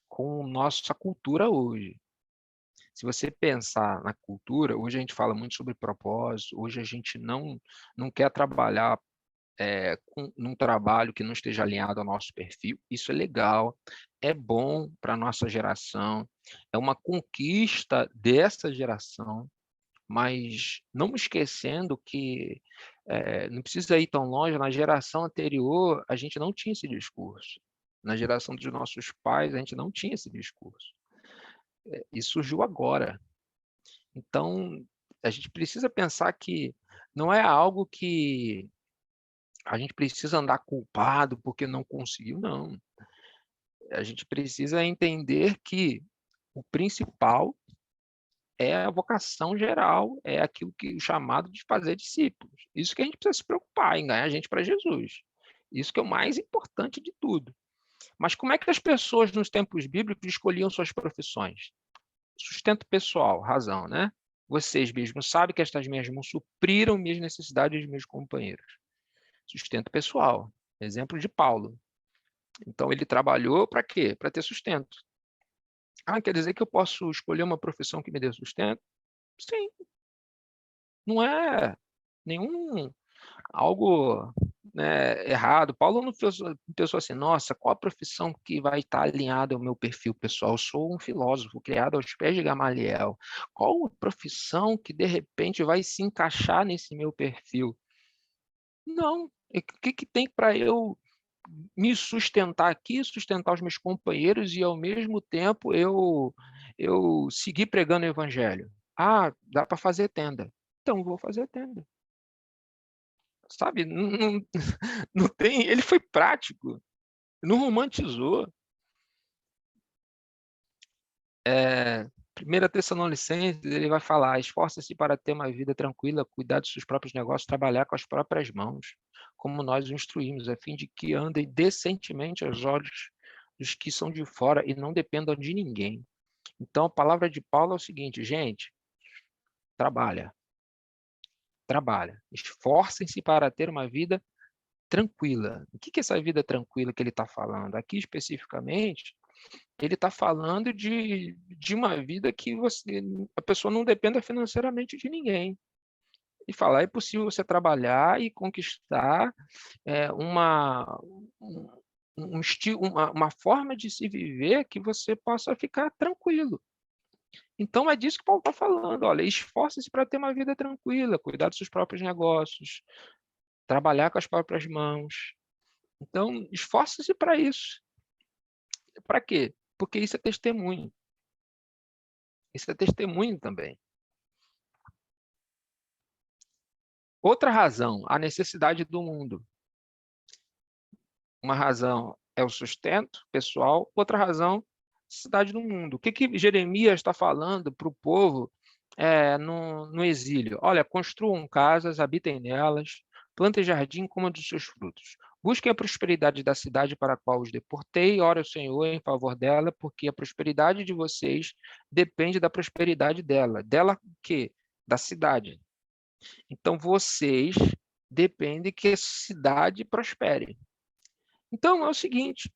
com nossa cultura hoje. Se você pensar na cultura, hoje a gente fala muito sobre propósito, hoje a gente não quer trabalhar num trabalho que não esteja alinhado ao nosso perfil. Isso é legal, é bom para a nossa geração, é uma conquista dessa geração, mas não esquecendo que não precisa ir tão longe, na geração anterior a gente não tinha esse discurso. Na geração dos nossos pais, a gente não tinha esse discurso. E surgiu agora. Então, a gente precisa pensar que não é algo que a gente precisa andar culpado porque não conseguiu, não. A gente precisa entender que o principal é a vocação geral, é aquilo que o chamado de fazer discípulos. Isso que a gente precisa se preocupar em ganhar gente para Jesus. Isso que é o mais importante de tudo. Mas como é que as pessoas nos tempos bíblicos escolhiam suas profissões? Sustento pessoal, razão, né? Vocês mesmos sabem que estas minhas mãos supriram minhas necessidades dos meus companheiros. Sustento pessoal. Exemplo de Paulo. Então, ele trabalhou para quê? Para ter sustento. Ah, quer dizer que eu posso escolher uma profissão que me dê sustento? Sim. Não é nenhum algo, né, errado. Paulo não pensou assim, nossa, qual a profissão que vai estar alinhada ao meu perfil pessoal? Eu sou um filósofo criado aos pés de Gamaliel. Qual a profissão que, de repente, vai se encaixar nesse meu perfil? Não. O que tem para eu me sustentar aqui, sustentar os meus companheiros e, ao mesmo tempo, eu seguir pregando o evangelho? Ah, dá para fazer tenda. Então, vou fazer tenda. Sabe? Não tem. Ele foi prático, não romantizou. 1 Tessalonicenses, ele vai falar: esforça-se para ter uma vida tranquila, cuidar dos seus próprios negócios, trabalhar com as próprias mãos, como nós o instruímos, a fim de que andem decentemente aos olhos dos que são de fora e não dependam de ninguém. Então, a palavra de Paulo é o seguinte, gente: trabalha, esforcem-se para ter uma vida tranquila. O que é essa vida tranquila que ele está falando? Aqui, especificamente, ele está falando de uma vida que a pessoa não dependa financeiramente de ninguém. E falar, é possível você trabalhar e conquistar uma, uma forma de se viver que você possa ficar tranquilo. Então, é disso que Paulo está falando. Olha, esforce-se para ter uma vida tranquila, cuidar dos seus próprios negócios, trabalhar com as próprias mãos. Então, esforce-se para isso. Para quê? Porque isso é testemunho. Isso é testemunho também. Outra razão, a necessidade do mundo. Uma razão é o sustento pessoal, outra razão, a necessidade do mundo. O que Jeremias está falando para o povo no exílio? Olha, construam casas, habitem nelas, plantem jardim, comam dos seus frutos. Busquem a prosperidade da cidade para a qual os deportei, ore ao Senhor em favor dela, porque a prosperidade de vocês depende da prosperidade dela. Dela o quê? Da cidade. Então, vocês dependem que a cidade prospere. Então, é o seguinte,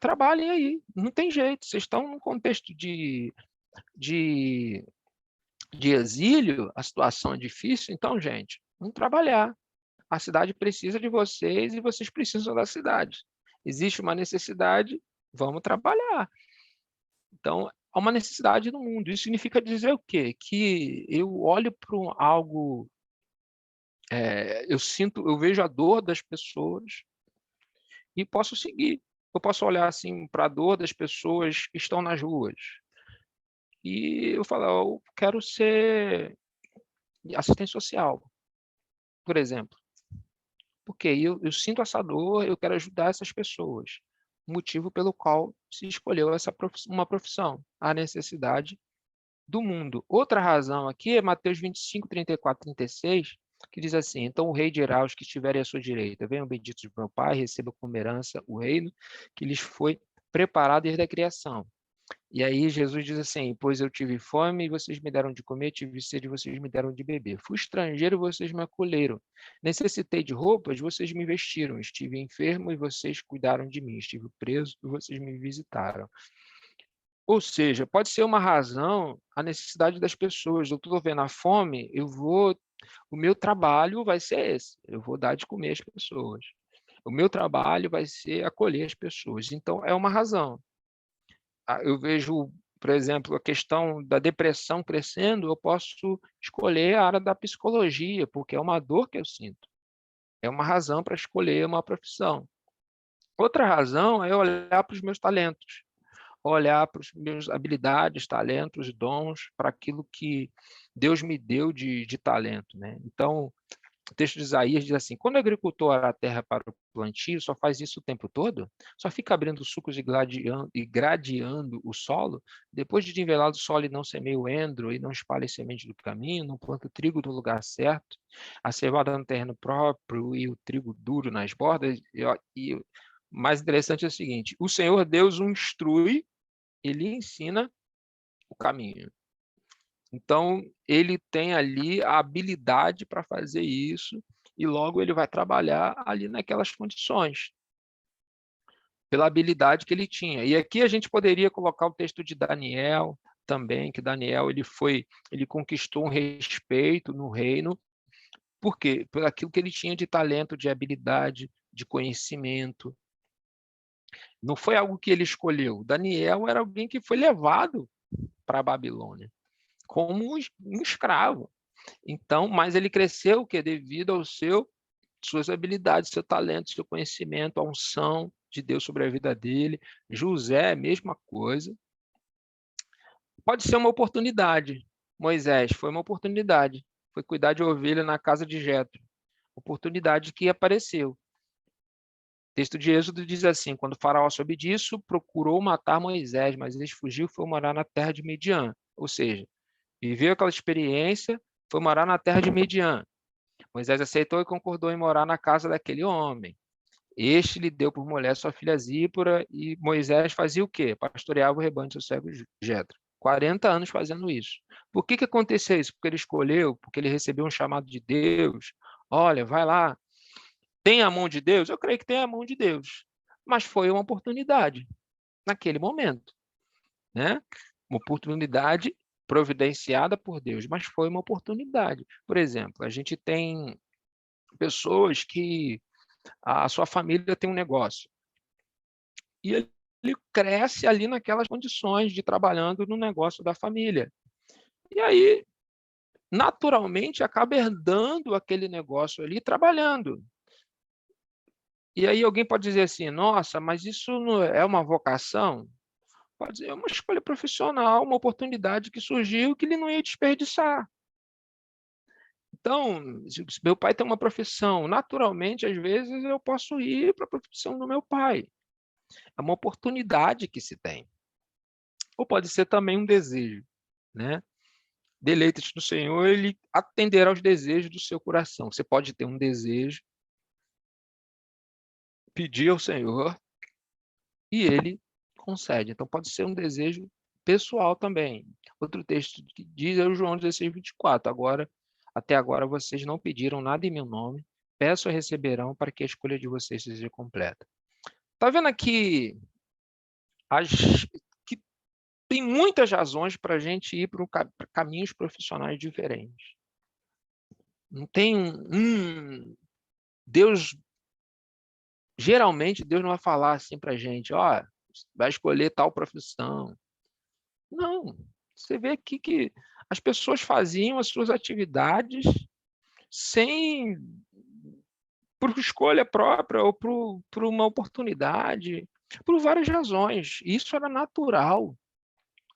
trabalhem aí, não tem jeito. Vocês estão num contexto de exílio, a situação é difícil, então, gente, vamos trabalhar. A cidade precisa de vocês e vocês precisam da cidade. Existe uma necessidade, vamos trabalhar. Então, há uma necessidade no mundo. Isso significa dizer o quê? Que eu olho para algo, eu vejo a dor das pessoas e posso seguir. Eu posso olhar assim para a dor das pessoas que estão nas ruas e eu falo, eu quero ser assistente social, por exemplo. Porque eu sinto essa dor, eu quero ajudar essas pessoas. O motivo pelo qual se escolheu uma profissão, a necessidade do mundo. Outra razão aqui é Mateus 25, 34, 36, que diz assim: então o rei dirá aos que estiverem à sua direita: venham benditos do meu Pai, recebam como herança o reino que lhes foi preparado desde a criação. E aí Jesus diz assim: pois eu tive fome e vocês me deram de comer, tive sede e vocês me deram de beber. Fui estrangeiro e vocês me acolheram. Necessitei de roupas, vocês me vestiram. Estive enfermo e vocês cuidaram de mim. Estive preso e vocês me visitaram. Ou seja, pode ser uma razão a necessidade das pessoas. Eu estou vendo a fome, o meu trabalho vai ser esse. Eu vou dar de comer às pessoas. O meu trabalho vai ser acolher as pessoas. Então, é uma razão. Eu vejo, por exemplo, a questão da depressão crescendo, eu posso escolher a área da psicologia, porque é uma dor que eu sinto. É uma razão para escolher uma profissão. Outra razão é olhar para os meus talentos, olhar para as minhas habilidades, talentos, dons, para aquilo que Deus me deu de talento, né? Então, o texto de Isaías diz assim: quando o agricultor ara a terra para o plantio, só faz isso o tempo todo? Só fica abrindo sucos e gradeando o solo? Depois de nivelado o solo e não semeia o endro, e não espalha semente do caminho, não planta o trigo no lugar certo, a cevada no terreno próprio e o trigo duro nas bordas? E o mais interessante é o seguinte: o Senhor Deus o instrui, ele ensina o caminho. Então, ele tem ali a habilidade para fazer isso e logo ele vai trabalhar ali naquelas condições, pela habilidade que ele tinha. E aqui a gente poderia colocar o texto de Daniel também, que Daniel ele conquistou um respeito no reino, por quê? Por aquilo que ele tinha de talento, de habilidade, de conhecimento. Não foi algo que ele escolheu. Daniel era alguém que foi levado para a Babilônia como um escravo. Então, mas ele cresceu o quê? Devido aos suas habilidades, seu talento, seu conhecimento, a unção de Deus sobre a vida dele. José, mesma coisa. Pode ser uma oportunidade. Moisés foi uma oportunidade. Foi cuidar de ovelha na casa de Jetro. Oportunidade que apareceu. O texto de Êxodo diz assim: quando o faraó soube disso, procurou matar Moisés, mas ele fugiu e foi morar na terra de Midian. Ou seja, viveu aquela experiência, foi morar na terra de Midian. Moisés aceitou e concordou em morar na casa daquele homem. Este lhe deu por mulher sua filha Zípora, e Moisés fazia o quê? Pastoreava o rebanho do seu servo Jetro. 40 anos fazendo isso. Por que aconteceu isso? Porque ele escolheu, porque ele recebeu um chamado de Deus. Olha, vai lá. Tem a mão de Deus? Eu creio que tem a mão de Deus. Mas foi uma oportunidade naquele momento, né? Uma oportunidade providenciada por Deus, mas foi uma oportunidade. Por exemplo, a gente tem pessoas que a sua família tem um negócio e ele cresce ali naquelas condições de trabalhando no negócio da família. E aí, naturalmente, acaba herdando aquele negócio ali trabalhando. E aí alguém pode dizer assim: nossa, mas isso não é uma vocação? Pode dizer, é uma escolha profissional, uma oportunidade que surgiu que ele não ia desperdiçar. Então, se meu pai tem uma profissão, naturalmente, às vezes eu posso ir para a profissão do meu pai. É uma oportunidade que se tem. Ou pode ser também um desejo, né? Deleita-te no Senhor, ele atenderá aos desejos do seu coração. Você pode ter um desejo, pedir ao Senhor e ele concede. Então pode ser um desejo pessoal também. Outro texto que diz é o João 16:24. Até agora vocês não pediram nada em meu nome. Peço e receberão para que a escolha de vocês seja completa. Tá vendo aqui que tem muitas razões para a gente ir para caminhos profissionais diferentes. Não tem Deus, geralmente Deus não vai falar assim para a gente: ó, vai escolher tal profissão. Não, você vê aqui que as pessoas faziam as suas atividades sem, por escolha própria ou por uma oportunidade, por várias razões. Isso era natural,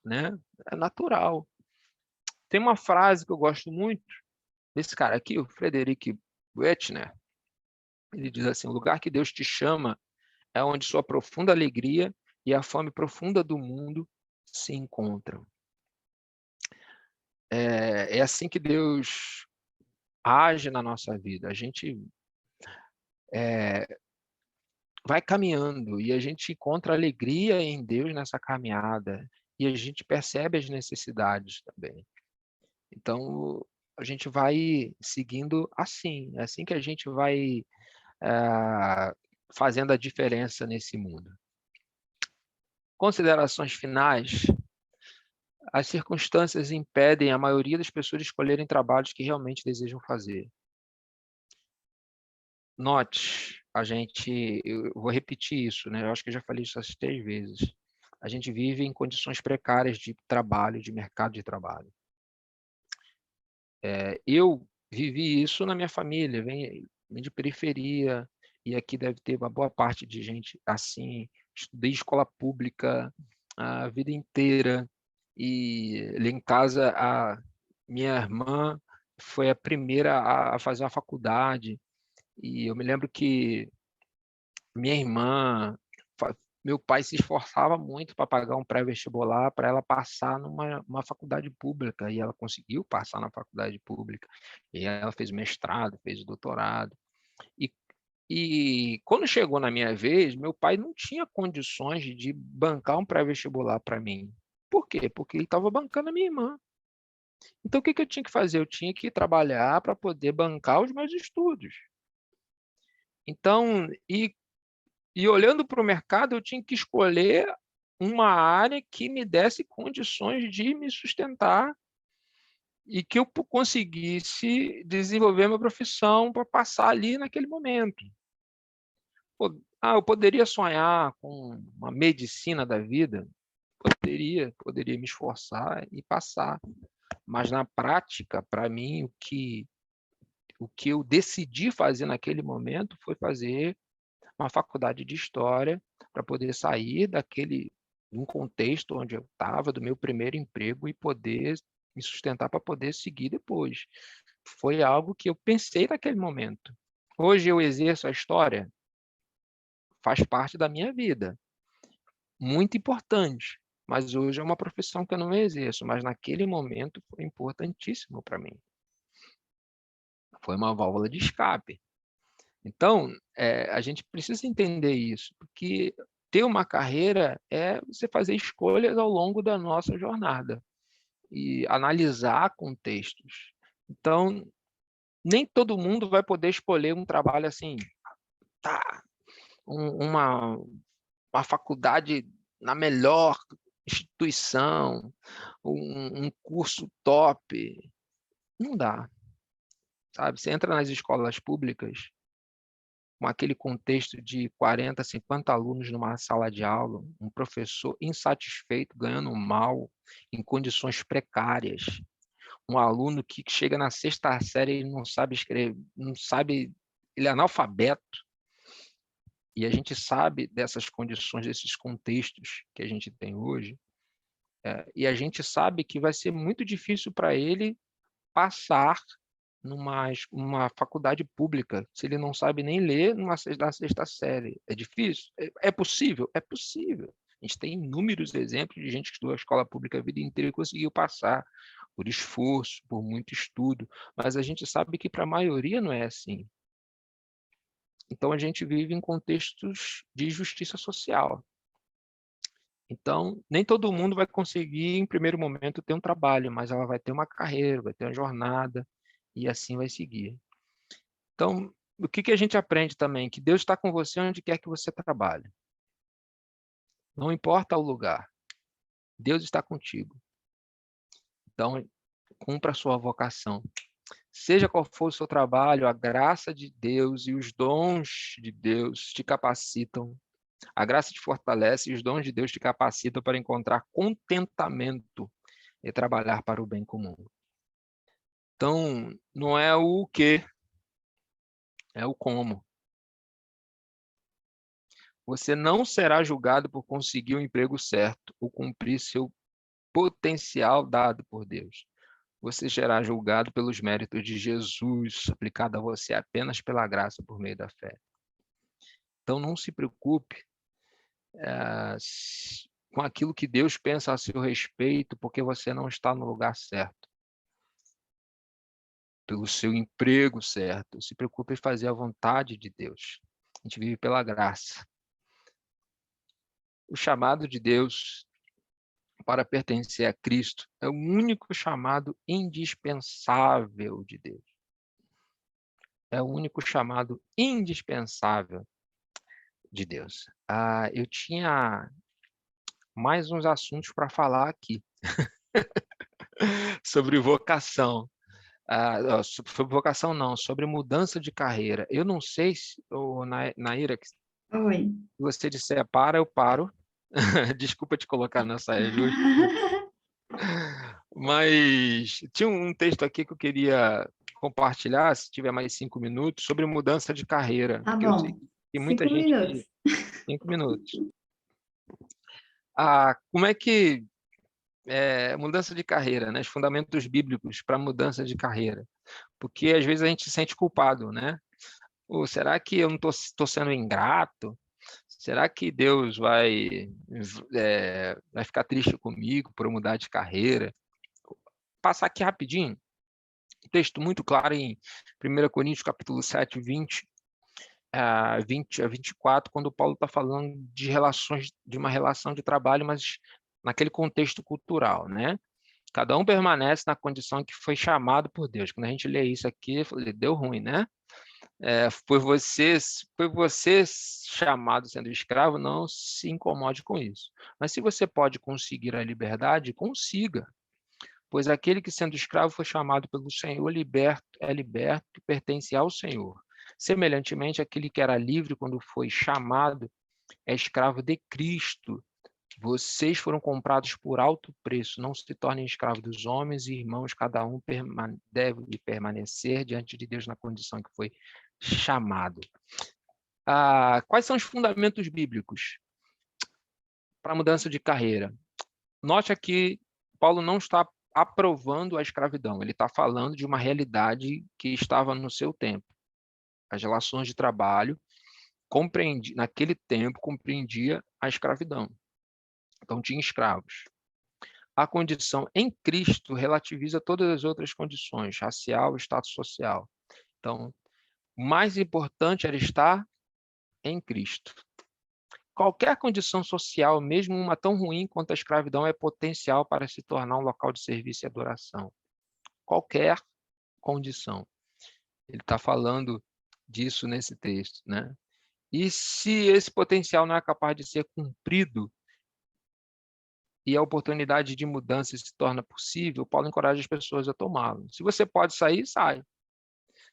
né? É natural. Tem uma frase que eu gosto muito desse cara aqui, o Frederic Buechner. Ele diz assim: o lugar que Deus te chama é onde sua profunda alegria e a fome profunda do mundo se encontram. É assim que Deus age na nossa vida. A gente vai caminhando e a gente encontra alegria em Deus nessa caminhada e a gente percebe as necessidades também. Então, a gente vai seguindo assim, é assim que a gente vai fazendo a diferença nesse mundo. Considerações finais. As circunstâncias impedem a maioria das pessoas de escolherem trabalhos que realmente desejam fazer. Note, eu vou repetir isso, né? Eu acho que eu já falei isso as 3 vezes. A gente vive em condições precárias de trabalho, de mercado de trabalho. Eu vivi isso na minha família, vem de periferia, e aqui deve ter uma boa parte de gente assim. Estudei escola pública a vida inteira, e ali em casa a minha irmã foi a primeira a fazer uma faculdade, e eu me lembro que minha irmã, meu pai se esforçava muito para pagar um pré-vestibular para ela passar numa faculdade pública, e ela conseguiu passar na faculdade pública, e ela fez mestrado, fez doutorado. E, e quando chegou na minha vez, meu pai não tinha condições de bancar um pré-vestibular para mim. Por quê? Porque ele estava bancando a minha irmã. Então, o que eu tinha que fazer? Eu tinha que trabalhar para poder bancar os meus estudos. Então, e olhando para o mercado, eu tinha que escolher uma área que me desse condições de me sustentar e que eu conseguisse desenvolver minha profissão para passar ali naquele momento. Eu poderia sonhar com uma medicina da vida? Poderia me esforçar e passar. Mas na prática, para mim, o que eu decidi fazer naquele momento foi fazer uma faculdade de história para poder sair de um contexto onde eu estava, do meu primeiro emprego, e poder me sustentar para poder seguir depois. Foi algo que eu pensei naquele momento. Hoje eu exerço a história, faz parte da minha vida, muito importante, mas hoje é uma profissão que eu não exerço, mas naquele momento foi importantíssimo para mim. Foi uma válvula de escape. Então, a gente precisa entender isso, porque ter uma carreira é você fazer escolhas ao longo da nossa jornada e analisar contextos. Então, nem todo mundo vai poder escolher um trabalho assim, tá, uma faculdade na melhor instituição, um curso top. Não dá, sabe? Você entra nas escolas públicas, com aquele contexto de 40, 50 alunos numa sala de aula, um professor insatisfeito, ganhando mal, em condições precárias, um aluno que chega na 6ª série e não sabe escrever, não sabe, ele é analfabeto, e a gente sabe dessas condições, desses contextos que a gente tem hoje, e a gente sabe que vai ser muito difícil para ele passar numa faculdade pública, se ele não sabe nem ler na 6ª série. É difícil? É possível? É possível. A gente tem inúmeros exemplos de gente que estudou a escola pública a vida inteira e conseguiu passar por esforço, por muito estudo, mas a gente sabe que para a maioria não é assim. Então, a gente vive em contextos de justiça social. Então, nem todo mundo vai conseguir, em primeiro momento, ter um trabalho, mas ela vai ter uma carreira, vai ter uma jornada, e assim vai seguir. Então, o que a gente aprende também? Que Deus está com você onde quer que você trabalhe. Não importa o lugar, Deus está contigo. Então, cumpra a sua vocação. Seja qual for o seu trabalho, a graça de Deus e os dons de Deus te capacitam. A graça te fortalece e os dons de Deus te capacitam para encontrar contentamento e trabalhar para o bem comum. Então, não é o quê, é o como. Você não será julgado por conseguir o emprego certo ou cumprir seu potencial dado por Deus. Você será julgado pelos méritos de Jesus, aplicado a você apenas pela graça por meio da fé. Então, não se preocupe com aquilo que Deus pensa a seu respeito, porque você não está no lugar certo, pelo seu emprego certo. Se preocupe em fazer a vontade de Deus. A gente vive pela graça. O chamado de Deus para pertencer a Cristo é o único chamado indispensável de Deus. É o único chamado indispensável de Deus. Eu tinha mais uns assuntos para falar aqui sobre vocação. Sobre vocação não, sobre mudança de carreira. Eu não sei se, Naira, se Oi. você disser para, eu paro. Desculpa te colocar nessa justa, mas tinha um texto aqui que eu queria compartilhar, se tiver mais 5 minutos, sobre mudança de carreira, Tá porque eu sei bom. que tem muita 5 gente minutos. que... 5 minutos. Como é que mudança de carreira, né? Os fundamentos bíblicos para mudança de carreira, porque às vezes a gente se sente culpado, né? Ou será que eu não estou sendo ingrato? Será que Deus vai ficar triste comigo por eu mudar de carreira? Passar aqui rapidinho, um texto muito claro em 1 Coríntios capítulo 7, 20 a 24, quando Paulo está falando de relações, de uma relação de trabalho, mas naquele contexto cultural, né? Cada um permanece na condição que foi chamado por Deus. Quando a gente lê isso aqui, eu falei, deu ruim, né? Foi você chamado sendo escravo, não se incomode com isso. Mas se você pode conseguir a liberdade, consiga. Pois aquele que sendo escravo foi chamado pelo Senhor, é liberto e pertence ao Senhor. Semelhantemente, aquele que era livre quando foi chamado é escravo de Cristo. Vocês foram comprados por alto preço. Não se tornem escravos dos homens e irmãos, cada um deve permanecer diante de Deus na condição que foi chamado. Quais são os fundamentos bíblicos para a mudança de carreira? Note aqui, Paulo não está aprovando a escravidão, ele está falando de uma realidade que estava no seu tempo. As relações de trabalho, naquele tempo, compreendia a escravidão. Então, tinha escravos. A condição em Cristo relativiza todas as outras condições, racial, status social. Então, o mais importante era estar em Cristo. Qualquer condição social, mesmo uma tão ruim quanto a escravidão, é potencial para se tornar um local de serviço e adoração. Qualquer condição. Ele está falando disso nesse texto, né? E se esse potencial não é capaz de ser cumprido e a oportunidade de mudança se torna possível, Paulo encoraja as pessoas a tomá-lo. Se você pode sair, sai.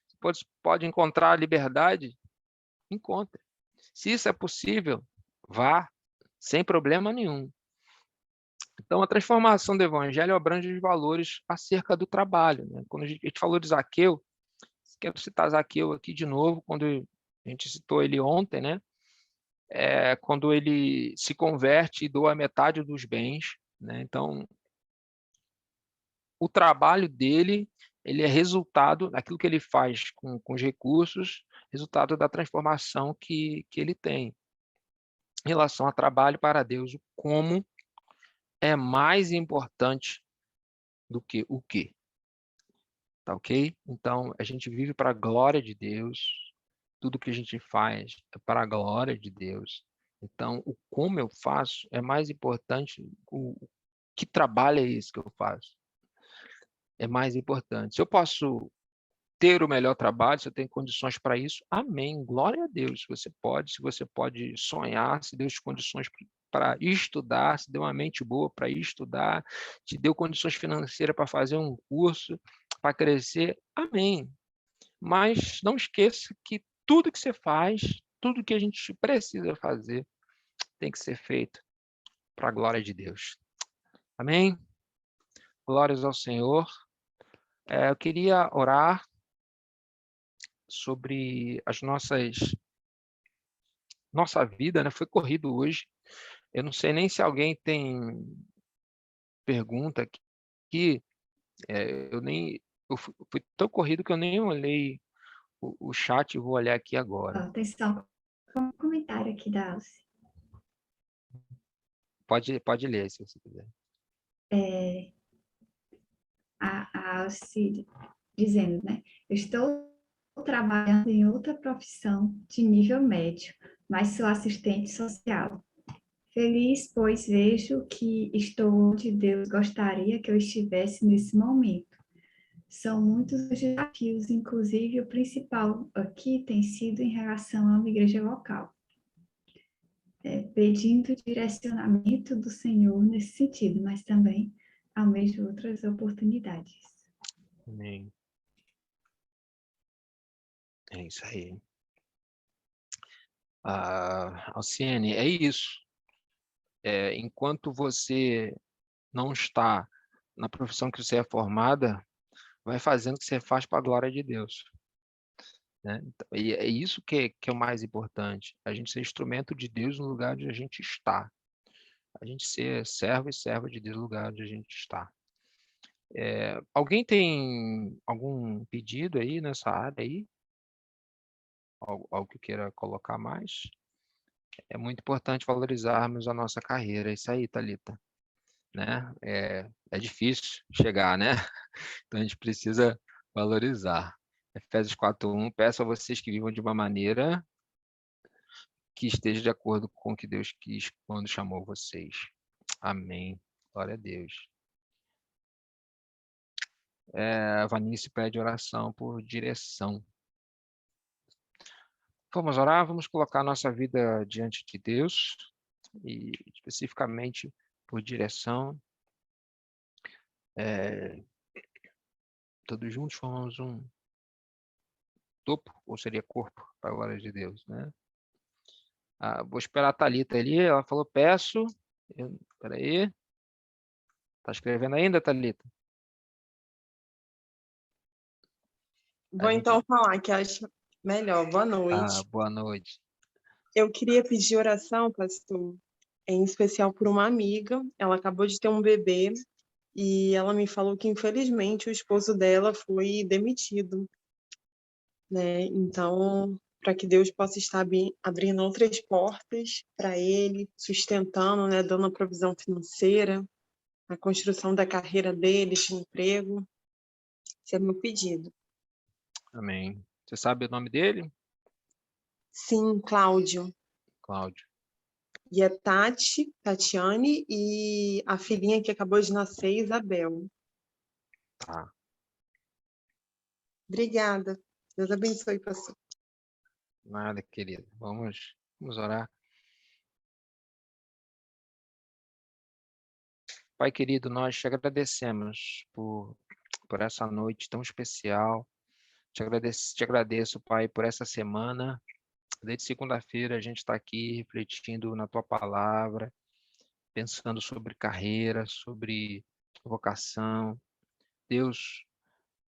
Se pode encontrar a liberdade, encontre. Se isso é possível, vá, sem problema nenhum. Então, a transformação do evangelho abrange os valores acerca do trabalho, né? Quando a gente falou de Zaqueu, quero citar Zaqueu aqui de novo, quando a gente citou ele ontem, né? Quando ele se converte e doa metade dos bens, né? Então, o trabalho dele, ele é resultado daquilo que ele faz com os recursos, resultado da transformação que ele tem. Em relação a trabalho para Deus, o como é mais importante do que o que. Tá ok? Então, a gente vive para a glória de Deus, tudo que a gente faz é para a glória de Deus. Então, o como eu faço é mais importante, que trabalho é esse que eu faço? É mais importante. Se eu posso ter o melhor trabalho, se eu tenho condições para isso, amém. Glória a Deus. Se você pode sonhar, se Deus te condições para estudar, se deu uma mente boa para estudar, te deu condições financeiras para fazer um curso, para crescer, amém. Mas não esqueça que tudo que você faz, tudo que a gente precisa fazer, tem que ser feito para a glória de Deus. Amém? Glórias ao Senhor. Eu queria orar sobre nossa vida, né? Foi corrido hoje. Eu não sei nem se alguém tem pergunta aqui. Eu fui tão corrido que eu nem olhei o chat e vou olhar aqui agora. Atenção, um comentário aqui da Alce. Pode ler, se você quiser. A Alce dizendo, né? Eu estou trabalhando em outra profissão de nível médio, mas sou assistente social. Feliz, pois vejo que estou onde Deus gostaria que eu estivesse nesse momento. São muitos os desafios, inclusive o principal aqui tem sido em relação a uma igreja local. pedindo direcionamento do Senhor nesse sentido, mas também almejo outras oportunidades. Amém. É isso aí. Alciene, é isso. Enquanto você não está na profissão que você é formada, vai fazendo o que você faz para a glória de Deus. Né? Então, e é isso que é o mais importante. A gente ser instrumento de Deus no lugar onde a gente está. A gente ser servo e serva de Deus no lugar onde a gente está. Alguém tem algum pedido aí nessa área aí? Algo que queira colocar mais? É muito importante valorizarmos a nossa carreira. É isso aí, Thalita. Né? É difícil chegar, né? Então a gente precisa valorizar. Efésios 4:1, peço a vocês que vivam de uma maneira que esteja de acordo com o que Deus quis quando chamou vocês. Amém. Glória a Deus. A Vanice pede oração por direção. Vamos orar, vamos colocar nossa vida diante de Deus e especificamente por direção. Todos juntos formamos um topo, ou seria corpo, para a glória de Deus, né? Vou esperar a Thalita ali, ela falou, peço. Peraí. Tá escrevendo ainda, Thalita? Vou então falar que acho melhor. Boa noite. Boa noite. Eu queria pedir oração, pastor, em especial por uma amiga. Ela acabou de ter um bebê e ela me falou que, infelizmente, o esposo dela foi demitido, né? Então, para que Deus possa estar abrindo outras portas para ele, sustentando, né? Dando a provisão financeira, a construção da carreira dele, de emprego. Esse é meu pedido. Amém. Você sabe o nome dele? Sim, Cláudio. Cláudio. E é Tatiane, e a filhinha que acabou de nascer, Isabel. Tá. Obrigada. Deus abençoe, pastor. Nada, querido. Vamos orar. Pai querido, nós te agradecemos por essa noite tão especial. Te agradeço, Pai, por essa semana. Desde segunda-feira a gente está aqui refletindo na Tua palavra, pensando sobre carreira, sobre vocação. Deus,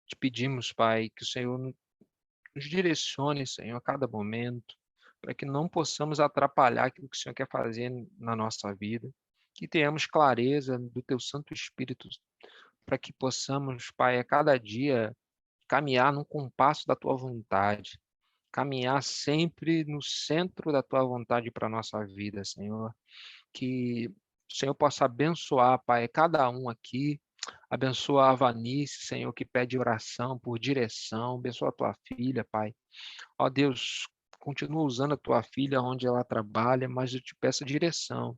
te pedimos, Pai, que o Senhor nos direcione, Senhor, a cada momento, para que não possamos atrapalhar aquilo que o Senhor quer fazer na nossa vida, que tenhamos clareza do Teu Santo Espírito, para que possamos, Pai, a cada dia caminhar no compasso da Tua vontade, caminhar sempre no centro da Tua vontade para a nossa vida, Senhor. Que o Senhor possa abençoar, Pai, cada um aqui, abençoa a Vanice, Senhor, que pede oração por direção, abençoa a Tua filha, Pai. Ó Deus, continua usando a Tua filha onde ela trabalha, mas eu te peço direção,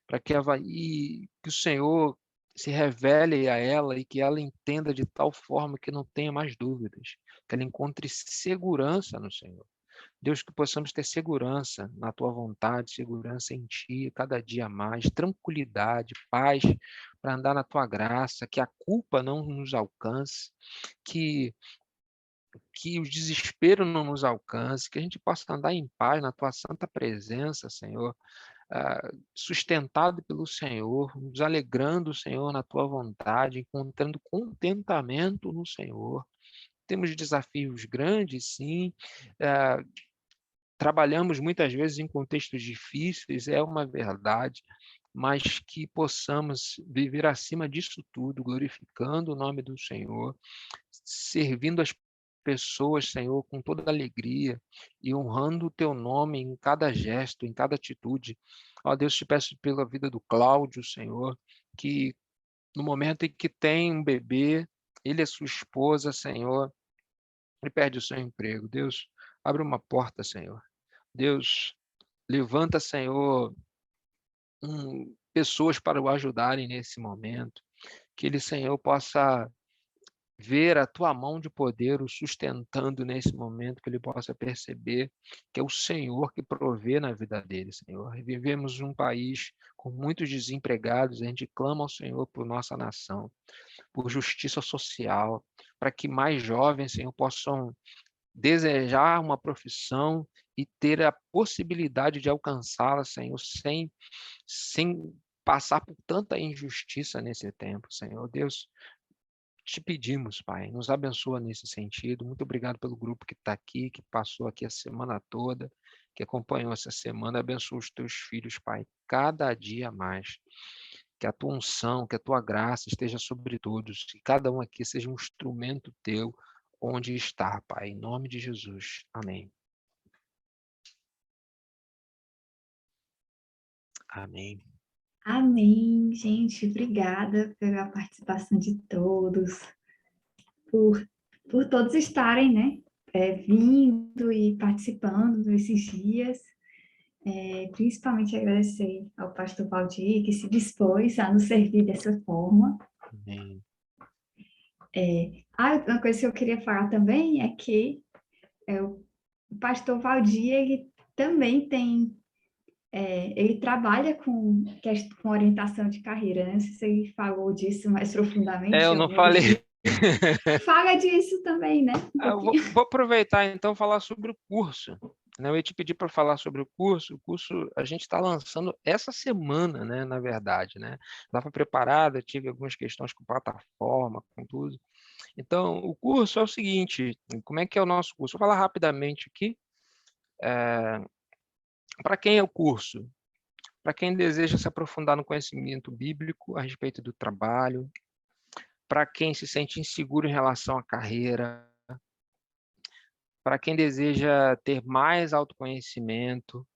para que que o Senhor se revele a ela e que ela entenda de tal forma que não tenha mais dúvidas, que ela encontre segurança no Senhor. Deus, que possamos ter segurança na Tua vontade, segurança em Ti, cada dia mais, tranquilidade, paz, para andar na Tua graça, que a culpa não nos alcance, que o desespero não nos alcance, que a gente possa andar em paz na Tua santa presença, Senhor, sustentado pelo Senhor, nos alegrando, Senhor, na Tua vontade, encontrando contentamento no Senhor. Temos desafios grandes, sim, trabalhamos muitas vezes em contextos difíceis, é uma verdade, mas que possamos viver acima disso tudo, glorificando o nome do Senhor, servindo as pessoas, Senhor, com toda alegria e honrando o Teu nome em cada gesto, em cada atitude. Ó Deus, te peço pela vida do Cláudio, Senhor, que no momento em que tem um bebê, ele e sua esposa, Senhor, ele perde o seu emprego. Deus, abre uma porta, Senhor. Deus, levanta, Senhor, pessoas para o ajudarem nesse momento. Que ele, Senhor, possa ver a tua mão de poder o sustentando nesse momento, que ele possa perceber que é o Senhor que provê na vida dele, Senhor. Vivemos num país com muitos desempregados, a gente clama ao Senhor por nossa nação, por justiça social, para que mais jovens, Senhor, possam desejar uma profissão e ter a possibilidade de alcançá-la, Senhor, sem passar por tanta injustiça nesse tempo, Senhor. Deus, te pedimos, Pai, nos abençoa nesse sentido. Muito obrigado pelo grupo que está aqui, que passou aqui a semana toda, que acompanhou essa semana. Abençoa os teus filhos, Pai, cada dia mais. Que a tua unção, que a tua graça esteja sobre todos, que cada um aqui seja um instrumento teu onde está, Pai, em nome de Jesus. Amém. Amém. Amém, gente. Obrigada pela participação de todos, por todos estarem, né, vindo e participando nesses dias. Principalmente agradecer ao pastor Valdir, que se dispôs a nos servir dessa forma. Amém. Uma coisa que eu queria falar também é que o pastor Valdir, ele também tem, ele trabalha com orientação de carreira, né? Não sei se ele falou disso mais profundamente. Eu não falei. Fala disso também, né? Eu vou aproveitar então e falar sobre o curso. Eu ia te pedir para falar sobre o curso. O curso a gente está lançando essa semana, né? Na verdade, né? Estava preparada, tive algumas questões com plataforma, com tudo. Então, o curso é o seguinte: como é que é o nosso curso? Vou falar rapidamente aqui. Para quem é o curso? Para quem deseja se aprofundar no conhecimento bíblico a respeito do trabalho, para quem se sente inseguro em relação à carreira, para quem deseja ter mais autoconhecimento,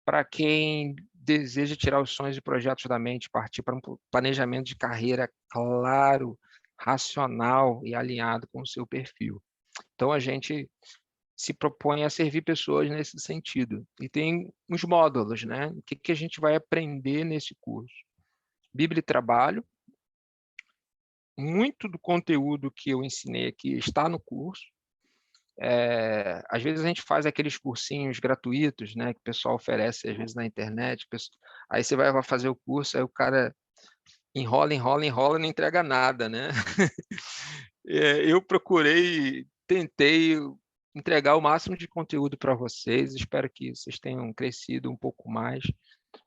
para quem deseja tirar os sonhos e projetos da mente, partir para um planejamento de carreira claro, racional e alinhado com o seu perfil. Então, a gente se propõe a servir pessoas nesse sentido. E tem uns módulos, né? O que a gente vai aprender nesse curso? Bíblia e trabalho. Muito do conteúdo que eu ensinei aqui está no curso. Às vezes a gente faz aqueles cursinhos gratuitos, né, que o pessoal oferece às vezes na internet, aí você vai fazer o curso, aí o cara enrola e não entrega nada, né? Eu tentei entregar o máximo de conteúdo para vocês, espero que vocês tenham crescido um pouco mais,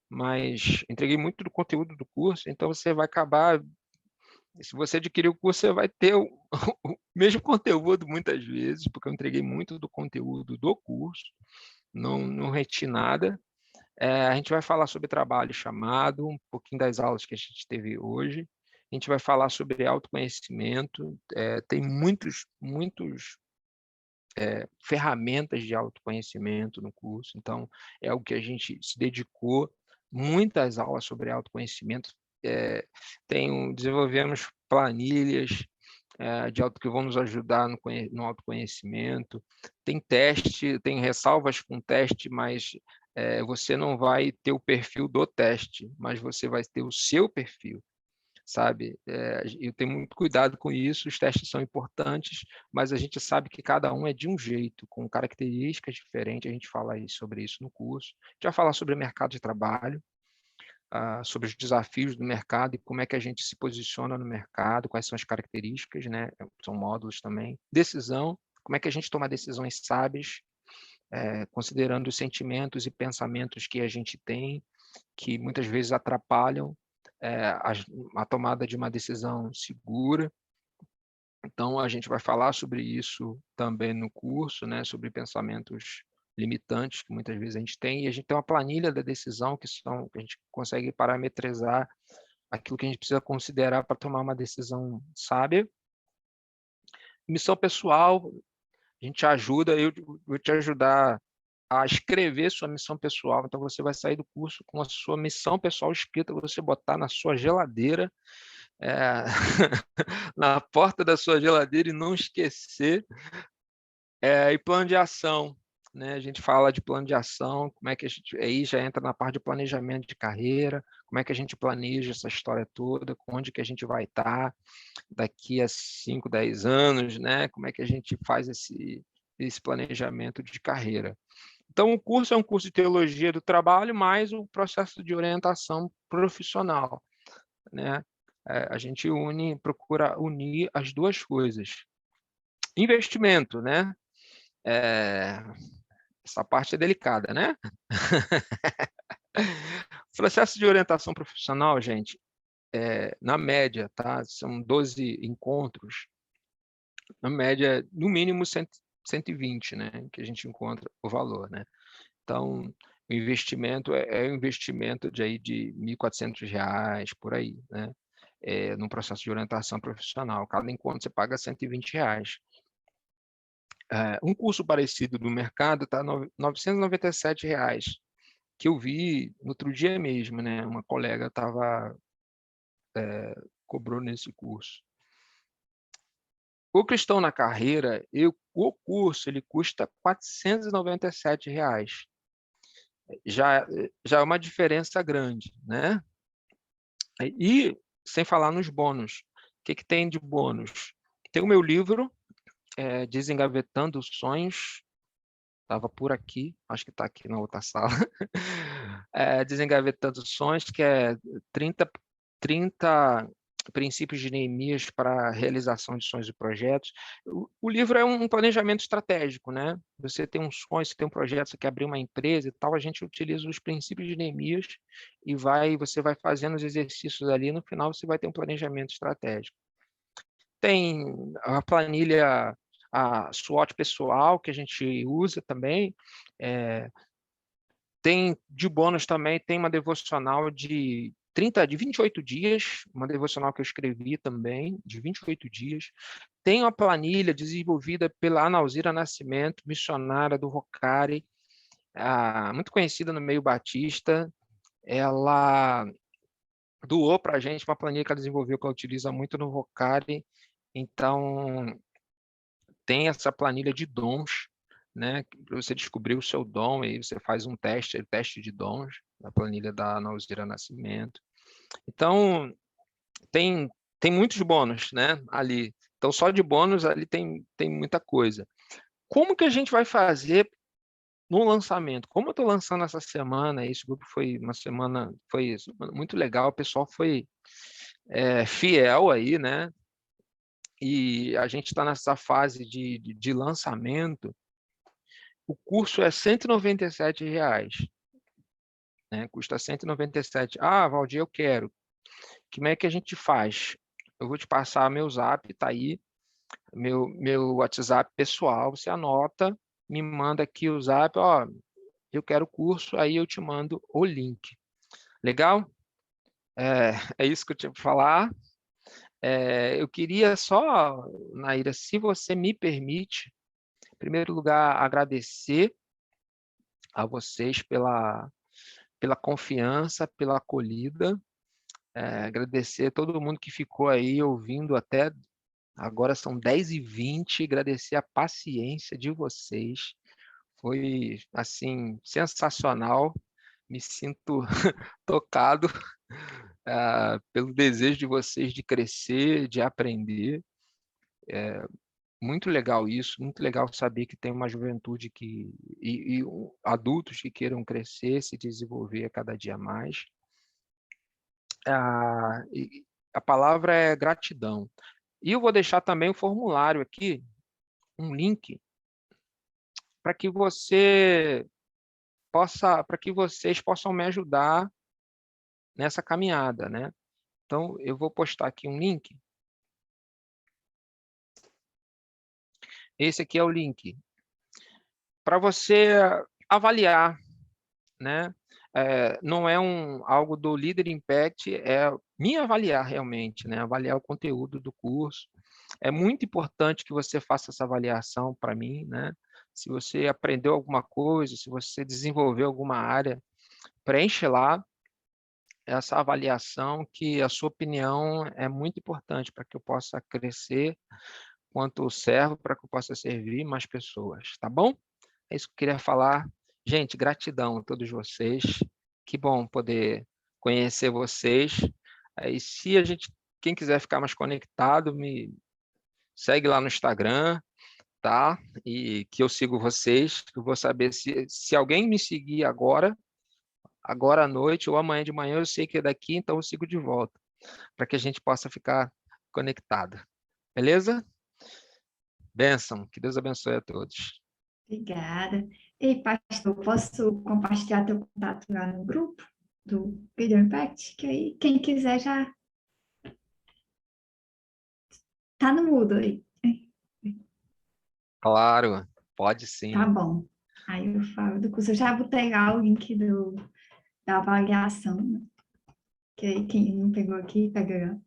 mas entreguei muito do conteúdo do curso, então você vai acabar, se você adquirir o curso, você vai ter o mesmo conteúdo muitas vezes, porque eu entreguei muito do conteúdo do curso, não reti nada. A gente vai falar sobre trabalho chamado, um pouquinho das aulas que a gente teve hoje. A gente vai falar sobre autoconhecimento, tem muitos ferramentas de autoconhecimento no curso, então é algo que a gente se dedicou, muitas aulas sobre autoconhecimento, desenvolvemos planilhas que vão nos ajudar no autoconhecimento, tem teste, tem ressalvas com teste, mas você não vai ter o perfil do teste, mas você vai ter o seu perfil, sabe? Eu tenho muito cuidado com isso, os testes são importantes, mas a gente sabe que cada um é de um jeito, com características diferentes, a gente fala sobre isso no curso. A gente vai falar sobre o mercado de trabalho, sobre os desafios do mercado e como é que a gente se posiciona no mercado, quais são as características, né? São módulos também. Decisão, como é que a gente toma decisões sábias, considerando os sentimentos e pensamentos que a gente tem, que muitas vezes atrapalham a tomada de uma decisão segura. Então, a gente vai falar sobre isso também no curso, né? Sobre pensamentos limitantes que muitas vezes a gente tem, e a gente tem uma planilha da decisão que a gente consegue parametrizar aquilo que a gente precisa considerar para tomar uma decisão sábia. Missão pessoal, a gente ajuda, eu vou te ajudar a escrever sua missão pessoal, então você vai sair do curso com a sua missão pessoal escrita, você botar na sua geladeira, na porta da sua geladeira e não esquecer. E plano de ação. né? A gente fala de plano de ação, como é que a gente... Aí já entra na parte de planejamento de carreira, como é que a gente planeja essa história toda, onde que a gente vai estar daqui a 5, 10 anos, né? Como é que a gente faz esse planejamento de carreira. Então, o curso é um curso de teologia do trabalho, mais o processo de orientação profissional, né? A gente procura unir as duas coisas. Investimento, né? Essa parte é delicada, né? O processo de orientação profissional, gente, na média, tá? São 12 encontros, na média, no mínimo 120, né? Que a gente encontra o valor, né? Então, o investimento é um investimento de R$ 1.400, por aí, né? No processo de orientação profissional. Cada encontro você paga R$ 120. Um curso parecido do mercado está R$ 997, que eu vi no outro dia mesmo, né? Uma colega cobrou nesse curso. O Cristão na Carreira, o curso ele custa R$ 497. Já é uma diferença grande, né? E sem falar nos bônus. O que tem de bônus? Tem o meu livro, Desengavetando Sonhos, estava por aqui, acho que está aqui na outra sala. Desengavetando Sonhos, que é 30 princípios de Neemias para a realização de sonhos e projetos. O livro é um planejamento estratégico, né? Você tem um sonho, você tem um projeto, você quer abrir uma empresa e tal, a gente utiliza os princípios de Neemias e você vai fazendo os exercícios ali, no final você vai ter um planejamento estratégico. Tem a planilha, a SWOT pessoal, que a gente usa também. Tem de bônus também, tem uma devocional de 28 dias, uma devocional que eu escrevi também, de 28 dias. Tem uma planilha desenvolvida pela Ana Alzira Nascimento, missionária do Rocari, muito conhecida no meio batista. Ela doou para a gente uma planilha que ela desenvolveu, que ela utiliza muito no Rocari. Então, tem essa planilha de dons, né? Para você descobrir o seu dom, aí você faz um teste de dons, na planilha da Ana Alzira Nascimento. Então, tem muitos bônus, né, ali. Então, só de bônus ali tem muita coisa. Como que a gente vai fazer no lançamento? Como eu estou lançando essa semana, esse grupo foi uma semana muito legal, o pessoal foi fiel aí, né? E a gente está nessa fase de lançamento. O curso é R$ 197, né? Custa 197. Ah, Valdir, eu quero. Como é que a gente faz? Eu vou te passar meu zap, tá aí, meu WhatsApp pessoal, você anota, me manda aqui o zap, ó, eu quero o curso, aí eu te mando o link. Legal? É isso que eu tinha para falar. Eu queria só, Naira, se você me permite, em primeiro lugar, agradecer a vocês pela confiança, pela acolhida, agradecer a todo mundo que ficou aí ouvindo até agora, são 10h20, agradecer a paciência de vocês, foi, assim, sensacional, me sinto tocado pelo desejo de vocês de crescer, de aprender, muito legal isso, muito legal saber que tem uma juventude e adultos que queiram crescer, se desenvolver a cada dia mais. A palavra é gratidão. E eu vou deixar também o formulário aqui, um link, para que vocês possam me ajudar nessa caminhada, né? Então, eu vou postar aqui um link. Esse aqui é o link. Para você avaliar, né? Não é algo do Leader Impact, é me avaliar realmente, né? Avaliar o conteúdo do curso. É muito importante que você faça essa avaliação para mim, né? Se você aprendeu alguma coisa, se você desenvolveu alguma área, preenche lá essa avaliação, que a sua opinião é muito importante para que eu possa crescer quanto servo, para que eu possa servir mais pessoas, tá bom? É isso que eu queria falar. Gente, gratidão a todos vocês. Que bom poder conhecer vocês. Aí, se a gente, quem quiser ficar mais conectado, me segue lá no Instagram, tá? E que eu sigo vocês, que eu vou saber se alguém me seguir agora à noite ou amanhã de manhã, eu sei que é daqui, então eu sigo de volta, para que a gente possa ficar conectado. Beleza? Bênção, que Deus abençoe a todos. Obrigada. Ei, pastor, posso compartilhar teu contato lá no grupo do Video Impact? Que aí, quem quiser já tá no mudo aí. Claro, pode Tá sim. bom. Aí eu falo do curso. Eu já botei lá o link da avaliação, né? Que aí quem não pegou aqui, pega lá.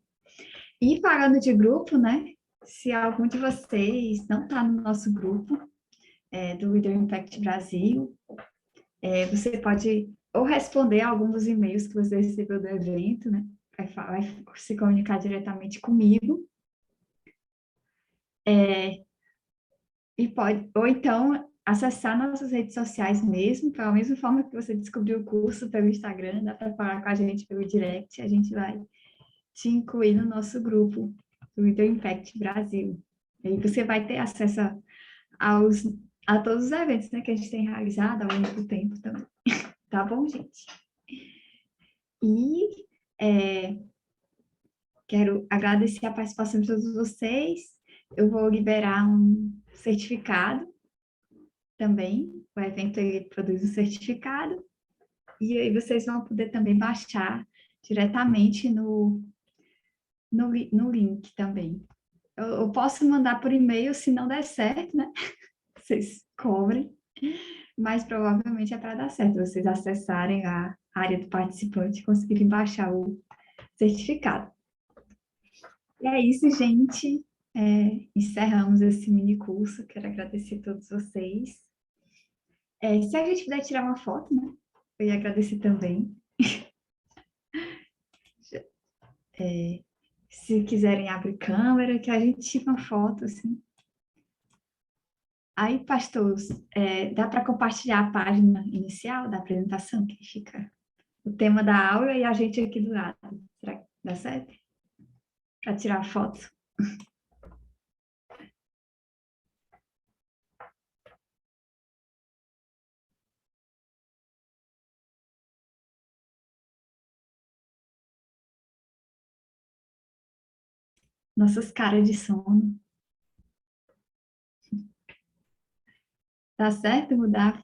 E falando de grupo, né? Se algum de vocês não está no nosso grupo do Leader Impact Brasil, você pode ou responder algum dos e-mails que você recebeu do evento, né? Vai se comunicar diretamente comigo. E pode, ou então acessar nossas redes sociais mesmo, pela mesma forma que você descobriu o curso pelo Instagram, dá para falar com a gente pelo direct, a gente vai te incluir no nosso grupo do Leader Impact Brasil. E aí você vai ter acesso aos, a todos os eventos, né, que a gente tem realizado ao longo do tempo também. Tá bom, gente? E quero agradecer a participação de todos vocês. Eu vou liberar um certificado também. O evento ele produz um certificado. E aí vocês vão poder também baixar diretamente no link também. Eu posso mandar por e-mail se não der certo, né? Vocês cobrem, mas provavelmente é para dar certo, vocês acessarem a área do participante e conseguirem baixar o certificado. E é isso, gente. Encerramos esse mini curso. Quero agradecer a todos vocês. Se a gente puder tirar uma foto, né? Eu ia agradecer também. Se quiserem abrir câmera, que a gente tire uma foto, assim. Aí, pastor, dá para compartilhar a página inicial da apresentação, que fica o tema da aula e a gente aqui do lado. Será que dá certo? Para tirar foto. Nossas caras de sono. Tá certo mudar?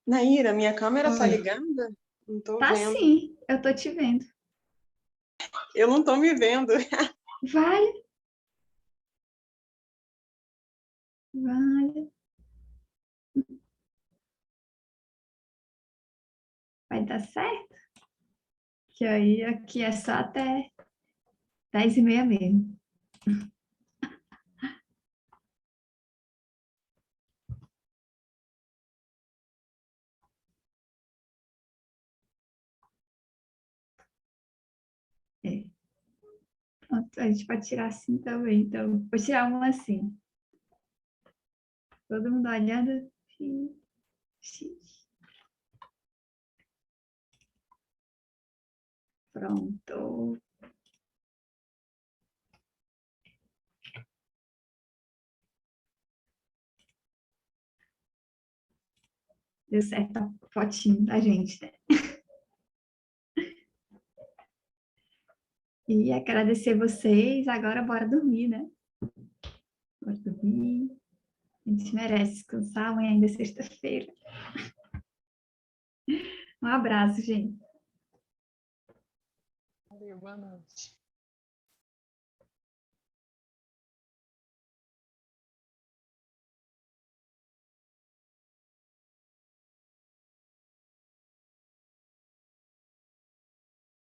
Naíra, minha câmera tá Oi. ligada? Não tô Tá vendo. sim, eu tô te vendo. Eu não tô me vendo. Vale, vale. Vai dar certo? Que aí aqui é só até 10h30 mesmo. É. Pronto, a gente pode tirar assim também. Então, vou tirar uma assim. Todo mundo olhando. Pronto. Deu certo a fotinho da gente, né? E agradecer vocês. Agora bora dormir, né? Bora dormir. A gente merece descansar. Amanhã ainda é sexta-feira. Um abraço, gente. Boa noite.